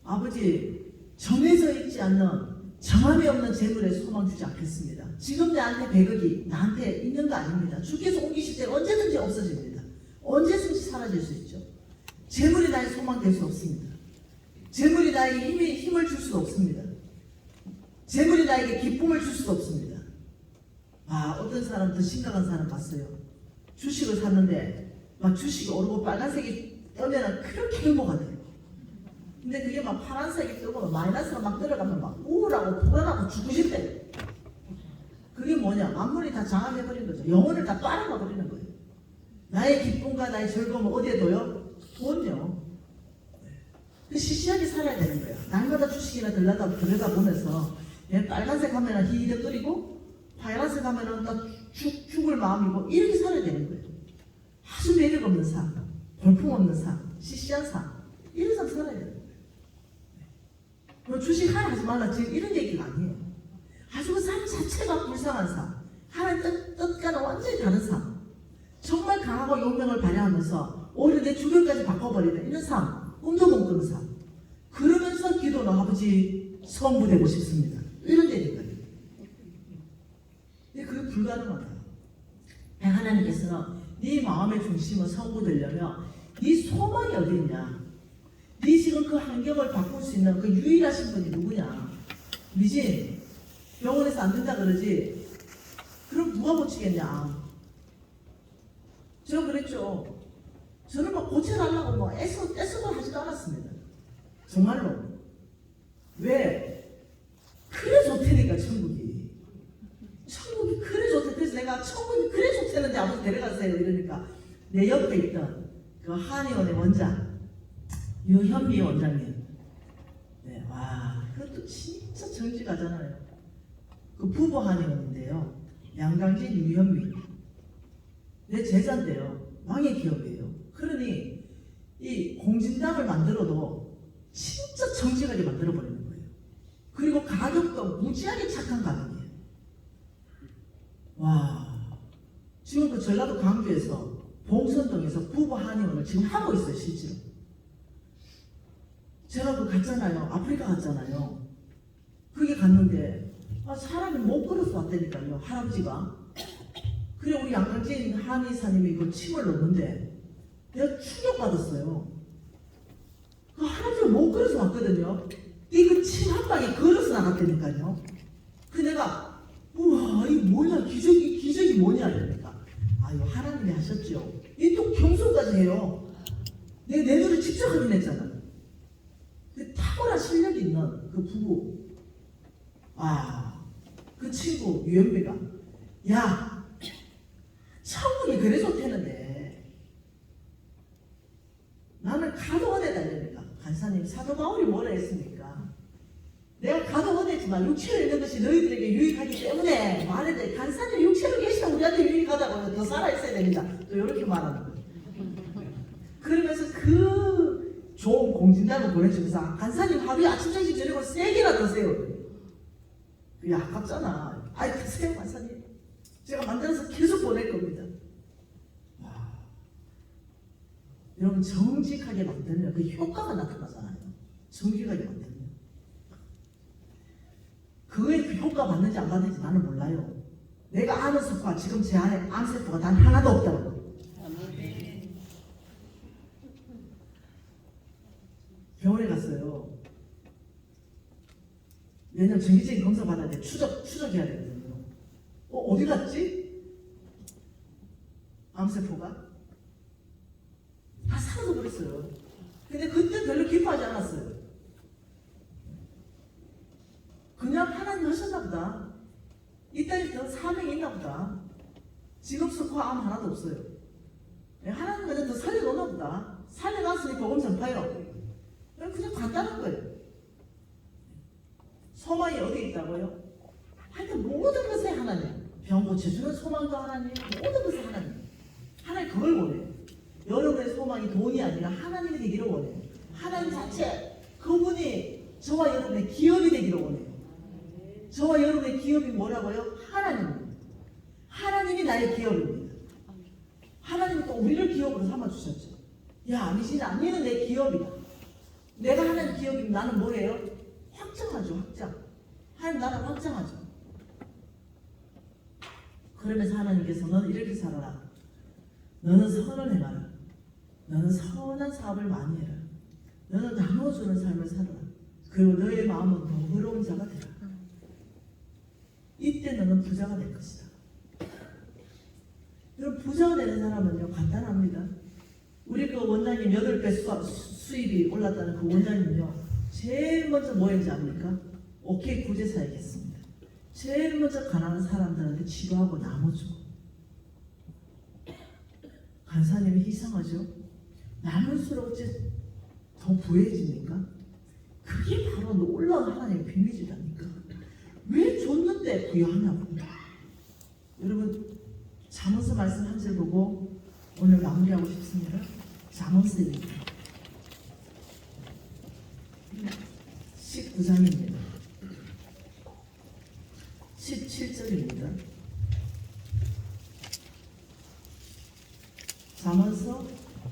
아버지 정해져 있지 않는 정함이 없는 재물에 소망 주지 않겠습니다. 지금 나한테 100억이 나한테 있는 거 아닙니다. 주께서 옮기실 때 언제든지 없어집니다. 언제든지 사라질 수 있죠. 재물이 나의 소망 될 수 없습니다. 재물이 나에게 힘을 줄 수 없습니다. 재물이 나에게 기쁨을 줄 수도 없습니다. 어떤 사람 더 심각한 사람 봤어요. 주식을 샀는데 막 주식이 오르고 빨간색이 뜨면 그렇게 행복하대요. 근데 그게 막 파란색이 뜨고 마이너스가 막 들어가면 막 우울하고 불안하고 죽고 싶대요. 그게 뭐냐? 만물이 다 장악해버린 거죠. 영혼을 다 빨아먹어버리는 거예요. 나의 기쁨과 나의 즐거움은 어디에 둬요? 돈요. 시시하게 살아야 되는 거예요. 날마다 주식이나 들여다보면서 빨간색 하면은 희희덕거리고 파란색 하면은 또 죽을 마음이고 이렇게 살아야 되는 거예요. 아주 매력 없는 삶, 볼품 없는 삶, 시시한 삶, 이런 삶 살아야 되는 거예요. 주식 하나 하지 말라 지금 이런 얘기가 아니에요. 아주 그 삶 자체가 불쌍한 삶, 하나님 뜻과는 완전히 다른 삶, 정말 강하고 용맹을 발휘하면서 오히려 내 주변까지 바꿔버리는 이런 삶, 꿈도 못 꾸는 삶. 그러면서 기도는 아버지 성부되고 싶습니다. 이런 얘기거든요. 근데 그게 불가능하다. 하나님께서는 네 마음의 중심을 성부되려면 네 소망이 어디 있냐? 네 지금 그 환경을 바꿀 수 있는 그 유일하신 분이 누구냐? 미진 병원에서 안 된다 그러지? 그럼 누가 고치겠냐? 제가 그랬죠. 저는 막 고쳐달라고 뭐 애써도 하지도 않았습니다. 정말로. 왜? 그래 좋다니까 천국이. 천국이 그래 좋다. 그래서 내가 천국이 그래 좋다는데 아버지 데려가세요 이러니까 내 옆에 있던 그 한의원의 원장 유현미 원장님. 네, 그것도 진짜 정직하잖아요. 그 부부 한의원인데요. 양강진 유현미. 내 제자인데요. 왕의 기업이에요. 그러니 이 공진당을 만들어도 진짜 정직하게 만들어버리는 거예요. 그리고 가격도 무지하게 착한 가격이에요. 지금 그 전라도 광주에서 봉선동에서 부부 한의원을 지금 하고 있어요. 실제로. 제가 그 갔잖아요. 아프리카 갔잖아요. 그게 갔는데 사람이 못 걸어서 왔다니까요. 할아버지가. 그래 우리 양강진 한의사님이 그 침을 넣는데 내가 충격받았어요. 그 할아버지가 못 걸어서 왔거든요. 이 침 한 방에 걸어서 나갔다니까요. 그 내가 우와 이 뭐냐 기적이 뭐냐 이러니까 이 하나님이 하셨죠. 이 또 경솔까지 해요. 내가 내 눈을 직접 확인했잖아. 그 탁월한 실력이 있는 그 부부. 그 친구 유연배가 야 천국이 그래 좋다는데 나는 가도 어디다 이러니까 간사님 사도 바울이 뭐라 했습니까? 내가 가도 어디지만 육체로 있는 것이 너희들에게 유익하기 때문에 말해도 간사님 육체로 계시다 우리한테 유익하다고요. 더 살아있어야 됩니다. 또 이렇게 말하는 거예요. 그러면서 그 좋은 공진단을 보내주면서 간사님 하루에 아침 점심 저녁을 3개나 드세요. 그게 아깝잖아. 드세요 간사님. 제가 만들어서 계속 보낼 겁니다. 여러분 정직하게 만들면 그 효과가 나타나잖아요. 정직하게 만들면. 그거에 그 효과 받는지 안 받는지 나는 몰라요. 내가 아는 세포가 지금 제 안에 암세포가 단 하나도 없다고. 병원에 갔어요. 왜냐면 정기적인 검사 받아야 돼. 추적해야 되거든요. 어디 갔지? 암세포가? 다 사라져버렸어요. 근데 그때 별로 기뻐하지 않았어요. 그냥 하나님 하셨나 보다. 이 땅에 더 사명이 있나 보다. 지금 스포 암 하나도 없어요. 하나님 그냥 더 살려놓나 보다. 살려놨으니 복음 전파요. 그냥 간단한 거예요. 소망이 어디 있다고요? 하여튼 모든 것에 하나님. 병 고쳐주는 소망도 하나님. 모든 것에 하나님. 하나님 그걸 원해요. 여러분의 소망이 돈이 아니라 하나님이 되기를 원해요. 하나님 자체 그분이 저와 여러분의 기업이 되기를 원해요. 저와 여러분의 기업이 뭐라고요? 하나님입니다. 하나님이 나의 기업입니다. 하나님이 또 우리를 기업으로 삼아주셨죠. 야 아니지 니는 내 기업이다. 내가 하나님 기업이면 나는 뭐예요? 확장하죠. 확장. 하나님 나라를 확장하죠. 그러면서 하나님께서는 이렇게 살아라. 너는 선을 행하라. 너는 선한 사업을 많이 해라. 너는 나눠주는 삶을 살아라. 그리고 너의 마음은 너그러운 자가 되라. 이때 너는 부자가 될 것이다. 여러분 부자가 되는 사람은요 간단합니다. 우리 그 원장님 8배 수입이 올랐다는 그 원장님은요 제일 먼저 뭐 했는지 압니까? 오케이 구제사야겠습니다. 제일 먼저 가난한 사람들한테 치료하고 나눠주고. 간사님이 이상하죠? 나눌수록 어째 더 부해집니까? 그게 바로 놀라운 하나님의 비밀이라니까. 왜 줬는데 부여하냐고. 여러분 잠언서 말씀 한 절 보고 오늘 마무리하고 싶습니다. 잠언서입니다. 19장입니다. 17절입니다. 잠언서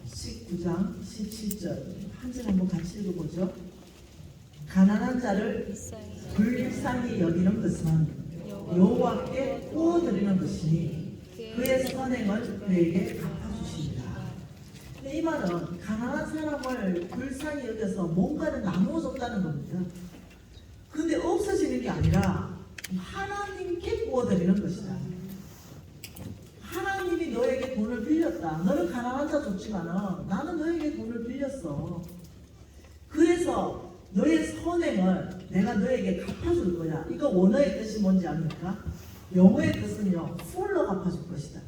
19장 17절 한 절 한번 같이 읽어보죠. 가난한 자를 불쌍히 여기는 것은 여호와께 구워드리는 것이니 그의 선행을 그에게 갚아주십니다. 이 말은 가난한 사람을 불쌍히 여겨서 뭔가를 나누어줬다는 겁니다. 근데 없어지는 게 아니라 하나님께 구워드리는 것이다. 하나님이 너에게 돈을 빌렸다. 너는 가난한 자 좋지만 나는 너에게 돈을 빌렸어. 그래서 너의 선행을 내가 너에게 갚아줄 거야. 이거 원어의 뜻이 뭔지 압니까? 영어의 뜻은요. 풀로 갚아줄 것이다.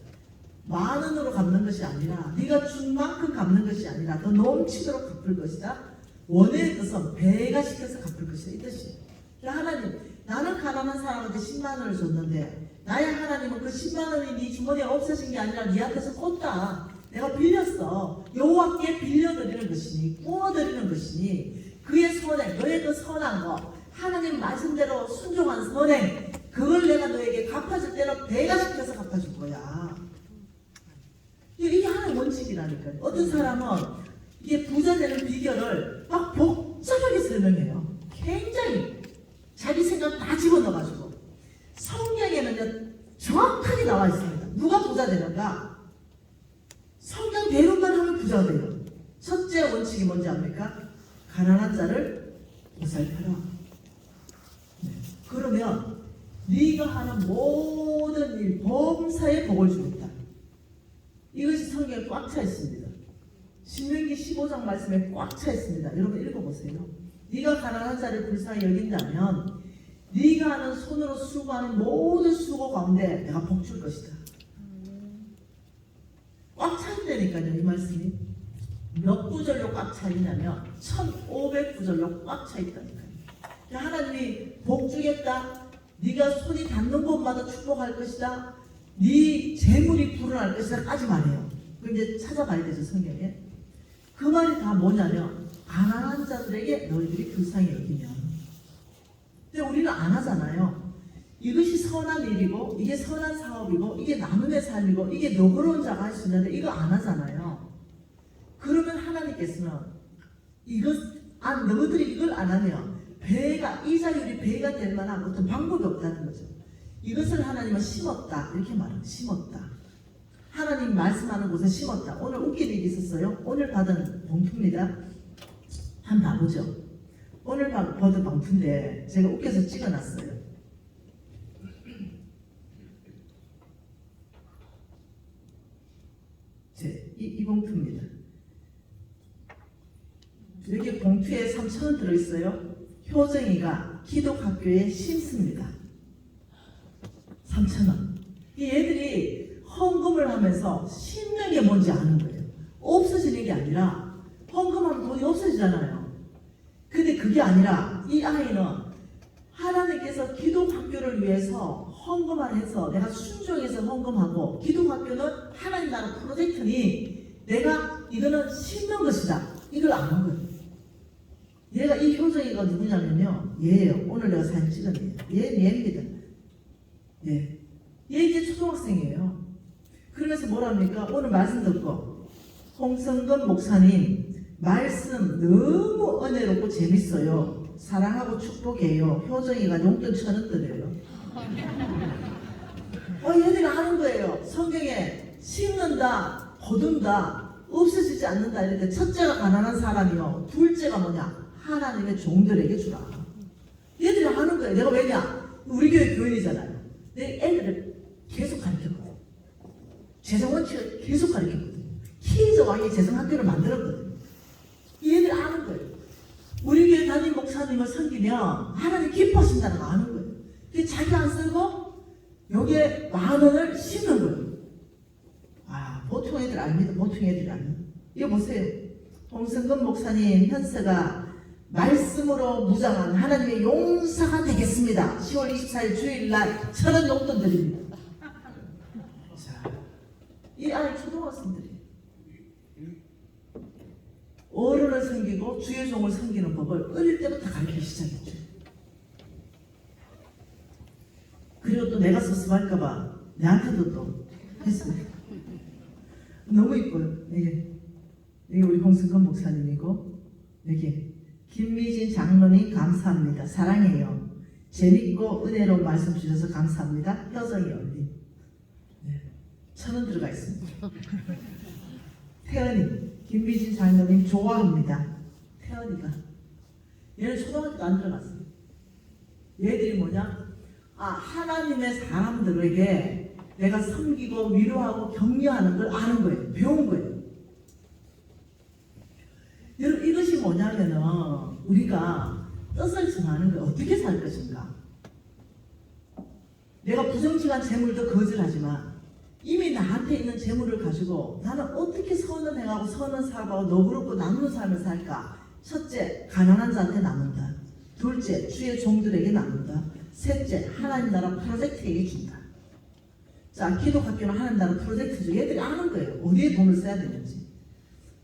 만원으로 갚는 것이 아니라 네가 준 만큼 갚는 것이 아니라 더 넘치도록 갚을 것이다. 원어의 뜻은 배가 시켜서 갚을 것이다. 이 뜻이에요. 하나님 나는 가난한 사람한테 10만 원을 줬는데 나의 하나님은 그 10만 원이 네 주머니에 없어진 게 아니라 네 앞에서 꽂다. 내가 빌렸어. 여호와께 빌려드리는 것이니 구워드리는 것이니 그의 선행, 너의 그 선한 거 하나님 말씀대로 순종한 선행 그걸 내가 너에게 갚아줄 때는 배가 시켜서 갚아줄 거야. 이게 하나의 원칙이라니까요. 어떤 사람은 이게 부자 되는 비결을 막 복잡하게 설명해요. 굉장히 자기 생각 다 집어넣어가지고 성경에는요 정확하게 나와 있습니다. 누가 부자 되는가? 성경 대로만 하면 부자가 돼요. 첫째 원칙이 뭔지 압니까? 가난한 자를 보살펴라. 네. 그러면 네가 하는 모든 일 범사에 복을 주겠다. 이것이 성경에 꽉 차 있습니다. 신명기 15장 말씀에 꽉 차 있습니다. 여러분 읽어보세요. 네가 가난한 자를 불쌍히 여긴다면 네가 하는 손으로 수고하는 모든 수고 가운데 내가 복 줄 것이다. 꽉 차 있다니까요. 이 말씀이 몇 구절로 꽉 차 있냐면 1500구절로 꽉 차 있다니까요. 하나님이 복 주겠다. 네가 손이 닿는 곳마다 축복할 것이다. 네 재물이 불어날 것이다 까지 말해요. 그럼 이제 찾아봐야 되죠. 성경에. 그 말이 다 뭐냐면 가난한 자들에게 너희들이 불쌍히 여기면. 근데 우리는 안 하잖아요. 이것이 선한 일이고 이게 선한 사업이고 이게 나눔의 삶이고 이게 너그러운 자가 할 수 있는데 이거 안 하잖아요. 그러면 하나님께서는 너희들이 이걸 안 하면 이자율이 배가 될 만한 어떤 방법이 없다는 거죠. 이것을 하나님은 심었다 이렇게 말해요. 심었다. 하나님 말씀하는 곳에 심었다. 오늘 웃긴 일이 있었어요. 오늘 받은 봉투입니다. 한번 봐보죠. 오늘 받은 봉투인데 제가 웃겨서 찍어놨어요. 이 봉투입니다. 여기 봉투에 3,000원 들어있어요. 효정이가 기독학교에 심습니다. 3,000원. 이 애들이 헌금을 하면서 심는 게 뭔지 아는 거예요. 없어지는 게 아니라 헌금하면 돈이 없어지잖아요. 근데 그게 아니라 이 아이는 하나님께서 기독학교를 위해서 헌금을 해서 내가 순종해서 헌금하고 기독학교는 하나님 나라 프로젝트니 내가 이거는 심는 것이다. 이걸 아는 거예요. 얘가 이 효정이가 누구냐면요. 얘예요. 오늘 내가 사진 찍었네요. 얘입니다. 예. 얘 이제 초등학생이에요. 그러면서 뭐랍니까? 오늘 말씀 듣고 홍성근 목사님 말씀 너무 은혜롭고 재밌어요. 사랑하고 축복해요. 효정이가 용돈 1,000원 드려요. 얘들이 아는 거예요. 성경에 심는다, 거둔다, 없어지지 않는다 이럴 때 첫째가 가난한 사람이요. 둘째가 뭐냐? 하나님의 종들에게 주라. 얘들이 아는 거예요. 내가 왜냐? 우리 교회 교인이잖아요. 내 애들을 계속 가르쳤거든. 재정원칙을 계속 가르쳤거든. 키즈왕이 재정학교를 만들었거든. 이 애들이 아는 거예요. 우리 교회 담임 목사님을 섬기면 하나님 기뻐하신다는 거 아는 거예요. 근데 자기 안 쓰고 여기에 10,000원을 심는 거예요. 보통 애들 아닙니다. 보통 애들이 아닙니다. 이거 보세요. 홍성근 목사님 현서가 말씀으로 무장한 하나님의 용사가 되겠습니다. 10월 24일 주일날 1,000원 용돈 드립니다. 자, 이 아이 초등학생들이 어른을 섬기고 주의 종을 섬기는 법을 어릴 때부터 가르치기 시작했죠. 그리고 또 내가 섭섭할까봐 내한테도 또 했습니다. 너무 이뻐요. 이게 우리 홍승건 목사님이고 여기 김미진 장로님 감사합니다. 사랑해요. 재밌고 은혜로운 말씀 주셔서 감사합니다. 효정이 언니. 1,000원 들어가 있습니다. 태연이 김미진 장로님 좋아합니다. 태연이가 얘는 초등학교 안 들어갔어요. 얘들이 뭐냐? 하나님의 사람들에게 내가 섬기고 위로하고 격려하는 걸 아는 거예요. 배운 거예요. 여러분 이것이 뭐냐면은 우리가 뜻을 정하는 걸 어떻게 살 것인가. 내가 부정직한 재물도 거절하지만 이미 나한테 있는 재물을 가지고 나는 어떻게 선을 행하고 선을 살아가고 너그럽고 나누는 삶을 살까. 첫째, 가난한 자한테 나눈다. 둘째, 주의 종들에게 나눈다. 셋째, 하나님 나라 프로젝트에게 준다. 자, 기독학교는 하나님 나라 프로젝트죠. 얘들이 아는 거예요. 어디에 돈을 써야 되는지.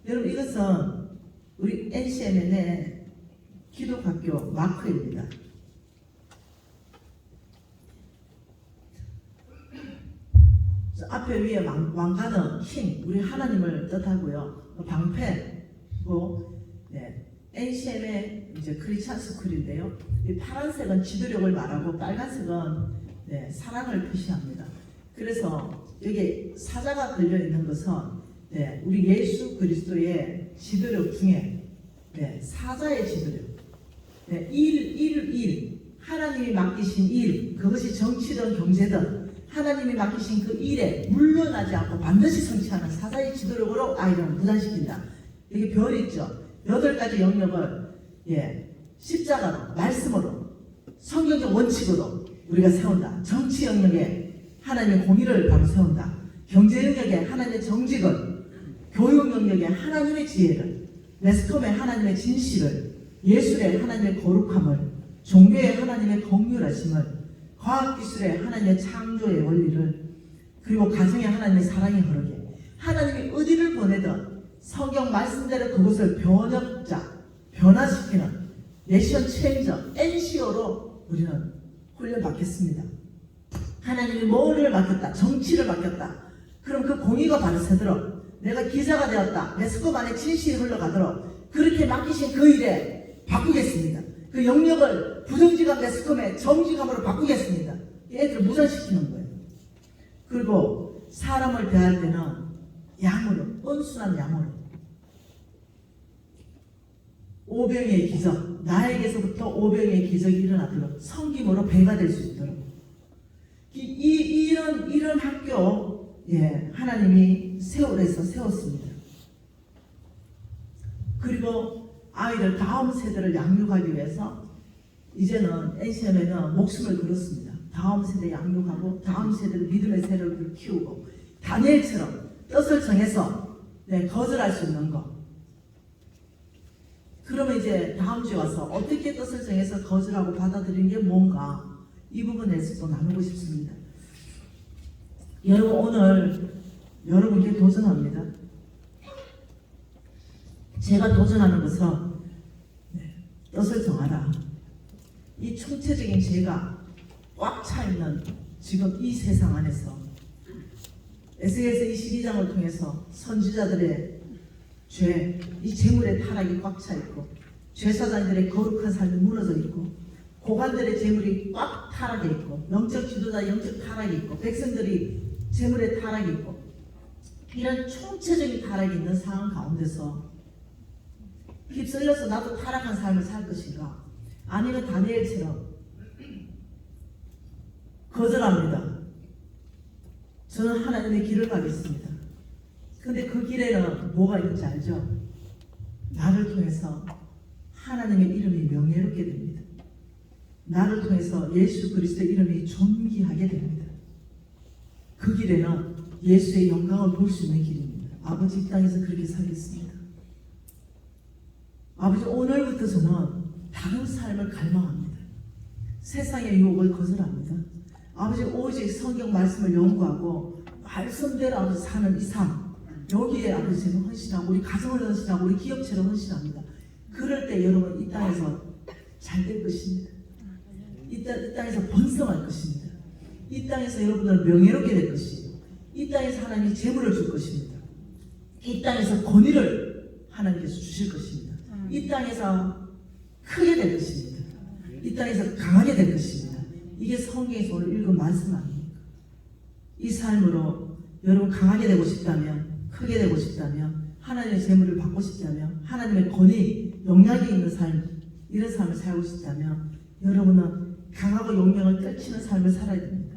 여러분 이것은 우리 NCMN의 기독학교 마크입니다. 앞에 위에 왕관은 킹, 우리 하나님을 뜻하고요. 방패고, NCM의 이제 크리스찬 스쿨인데요. 이 파란색은 지도력을 말하고 빨간색은 사랑을 표시합니다. 그래서 여기 사자가 걸려 있는 것은 우리 예수 그리스도의 지도력 중에 사자의 지도력, 일, 하나님이 맡기신 일, 그것이 정치든 경제든 하나님이 맡기신 그 일에 물러나지 않고 반드시 성취하는 사자의 지도력으로 아이를 무장시킨다. 여기 별 있죠. 8가지 영역을 십자가로, 말씀으로, 성경적 원칙으로 우리가 세운다. 정치 영역에 하나님의 공의를 바로 세운다. 경제 영역에 하나님의 정직을, 교육 영역에 하나님의 지혜를, 매스컴에 하나님의 진실을, 예술에 하나님의 거룩함을, 종교에 하나님의 긍휼하심을, 과학기술에 하나님의 창조의 원리를, 그리고 가정에 하나님의 사랑이 흐르게 하나님이 어디를 보내든 성경 말씀대로 그것을 변화시키는 내션 체인저, NCO로 우리는 훈련받겠습니다. 하나님이 뭐를 맡겼다, 정치를 맡겼다. 그럼 그 공의가 바로 새도록, 내가 기자가 되었다, 매스컴 안에 진실이 흘러가도록 그렇게 맡기신 그 일에 바꾸겠습니다. 그 영역을 부정지감 매스컴의 정지감으로 바꾸겠습니다. 얘들을 무장시키는 거예요. 그리고 사람을 대할 때는 양으로, 온순한 양으로, 오병이의 기적, 나에게서부터 오병이의 기적이 일어나도록 섬김으로 배가 될 수 있도록 이런 학교 하나님이 세웠습니다. 그리고 아이들 다음 세대를 양육하기 위해서 이제는 NCM에는 목숨을 걸었습니다. 다음 세대 양육하고 다음 세대를 믿음의 세력을 키우고 다니엘처럼 뜻을 정해서 거절할 수 있는 것. 그러면 이제 다음 주에 와서 어떻게 뜻을 정해서 거절하고 받아들이는 게 뭔가 이 부분에서 또 나누고 싶습니다. 여러분 오늘 여러분께 도전합니다. 제가 도전하는 것은 뜻을 정하라. 이 총체적인 죄가 꽉 차 있는 지금 이 세상 안에서 에스겔서 22장을 통해서 선지자들의 죄, 이 재물의 타락이 꽉 차 있고 죄사장들의 거룩한 삶이 무너져 있고 고관들의 재물이 꽉 타락해 있고 영적 지도자 영적 타락이 있고 백성들이 재물의 타락이 있고 이런 총체적인 타락이 있는 상황 가운데서 휩쓸려서 나도 타락한 삶을 살 것인가? 아니면 다니엘처럼 거절합니다. 저는 하나님의 길을 가겠습니다. 근데 그 길에는 뭐가 있는지 알죠? 나를 통해서 하나님의 이름이 명예롭게 됩니다. 나를 통해서 예수 그리스도의 이름이 존귀하게 됩니다. 그 길에는 예수의 영광을 볼 수 있는 길입니다. 아버지 이 땅에서 그렇게 살겠습니다. 아버지 오늘부터 저는 다른 삶을 갈망합니다. 세상의 유혹을 거절합니다. 아버지 오직 성경 말씀을 연구하고 말씀대로 아버지 사는 이 삶, 여기에 아버지 제가 헌신하고 우리 가정을 헌신하고 우리 기업체를 헌신합니다. 그럴 때 여러분 이 땅에서 잘 될 것입니다. 이 땅에서 번성할 것입니다. 이 땅에서 여러분들 명예롭게 될 것이에요. 이 땅에서 하나님이 재물을 줄 것입니다. 이 땅에서 권위를 하나님께서 주실 것입니다. 이 땅에서 크게 될 것입니다. 이 땅에서 강하게 될 것입니다. 이게 성경에서 오늘 읽은 말씀 아닙니까? 이 삶으로 여러분 강하게 되고 싶다면, 크게 되고 싶다면, 하나님의 재물을 받고 싶다면, 하나님의 권위, 영향이 있는 삶, 이런 삶을 살고 싶다면 여러분은 강하고 용맹을 떨치는 삶을 살아야 됩니다.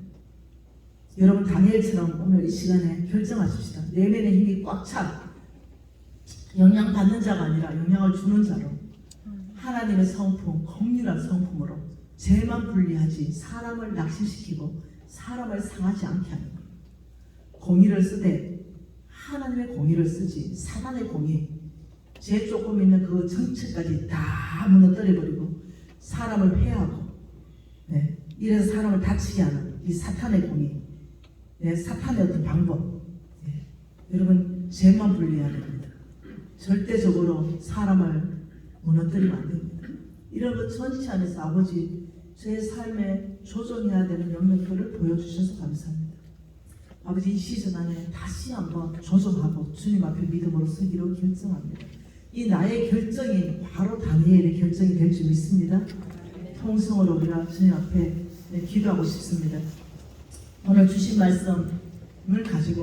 여러분 다니엘처럼 오늘 이 시간에 결정하십시다. 내면의 힘이 꽉 차 영향 받는 자가 아니라 영향을 주는 자로 하나님의 성품, 긍휼한 성품으로 죄만 분리하지 사람을 낙심시키고 사람을 상하지 않게 하는 것. 공의를 쓰되 하나님의 공의를 쓰지 사단의 공의, 죄 조금 있는 그 정체까지 다 무너뜨려버리고 사람을 회하고 이래서 사람을 다치게 하는 이 사탄의 공의, 사탄의 어떤 방법, 여러분 죄만 분리해야 됩니다. 절대적으로 사람을 무너뜨리면 안 됩니다. 이런 것 전체 안에서 아버지 제 삶에 조정해야 되는 영역들을 보여주셔서 감사합니다. 아버지 이 시즌 안에 다시 한번 조정하고 주님 앞에 믿음으로 서기로 결정합니다. 이 나의 결정이 바로 다니엘의 결정이 될 줄 믿습니다. 통성으로 우리가 주님 앞에 기도하고 싶습니다. 오늘 주신 말씀을 가지고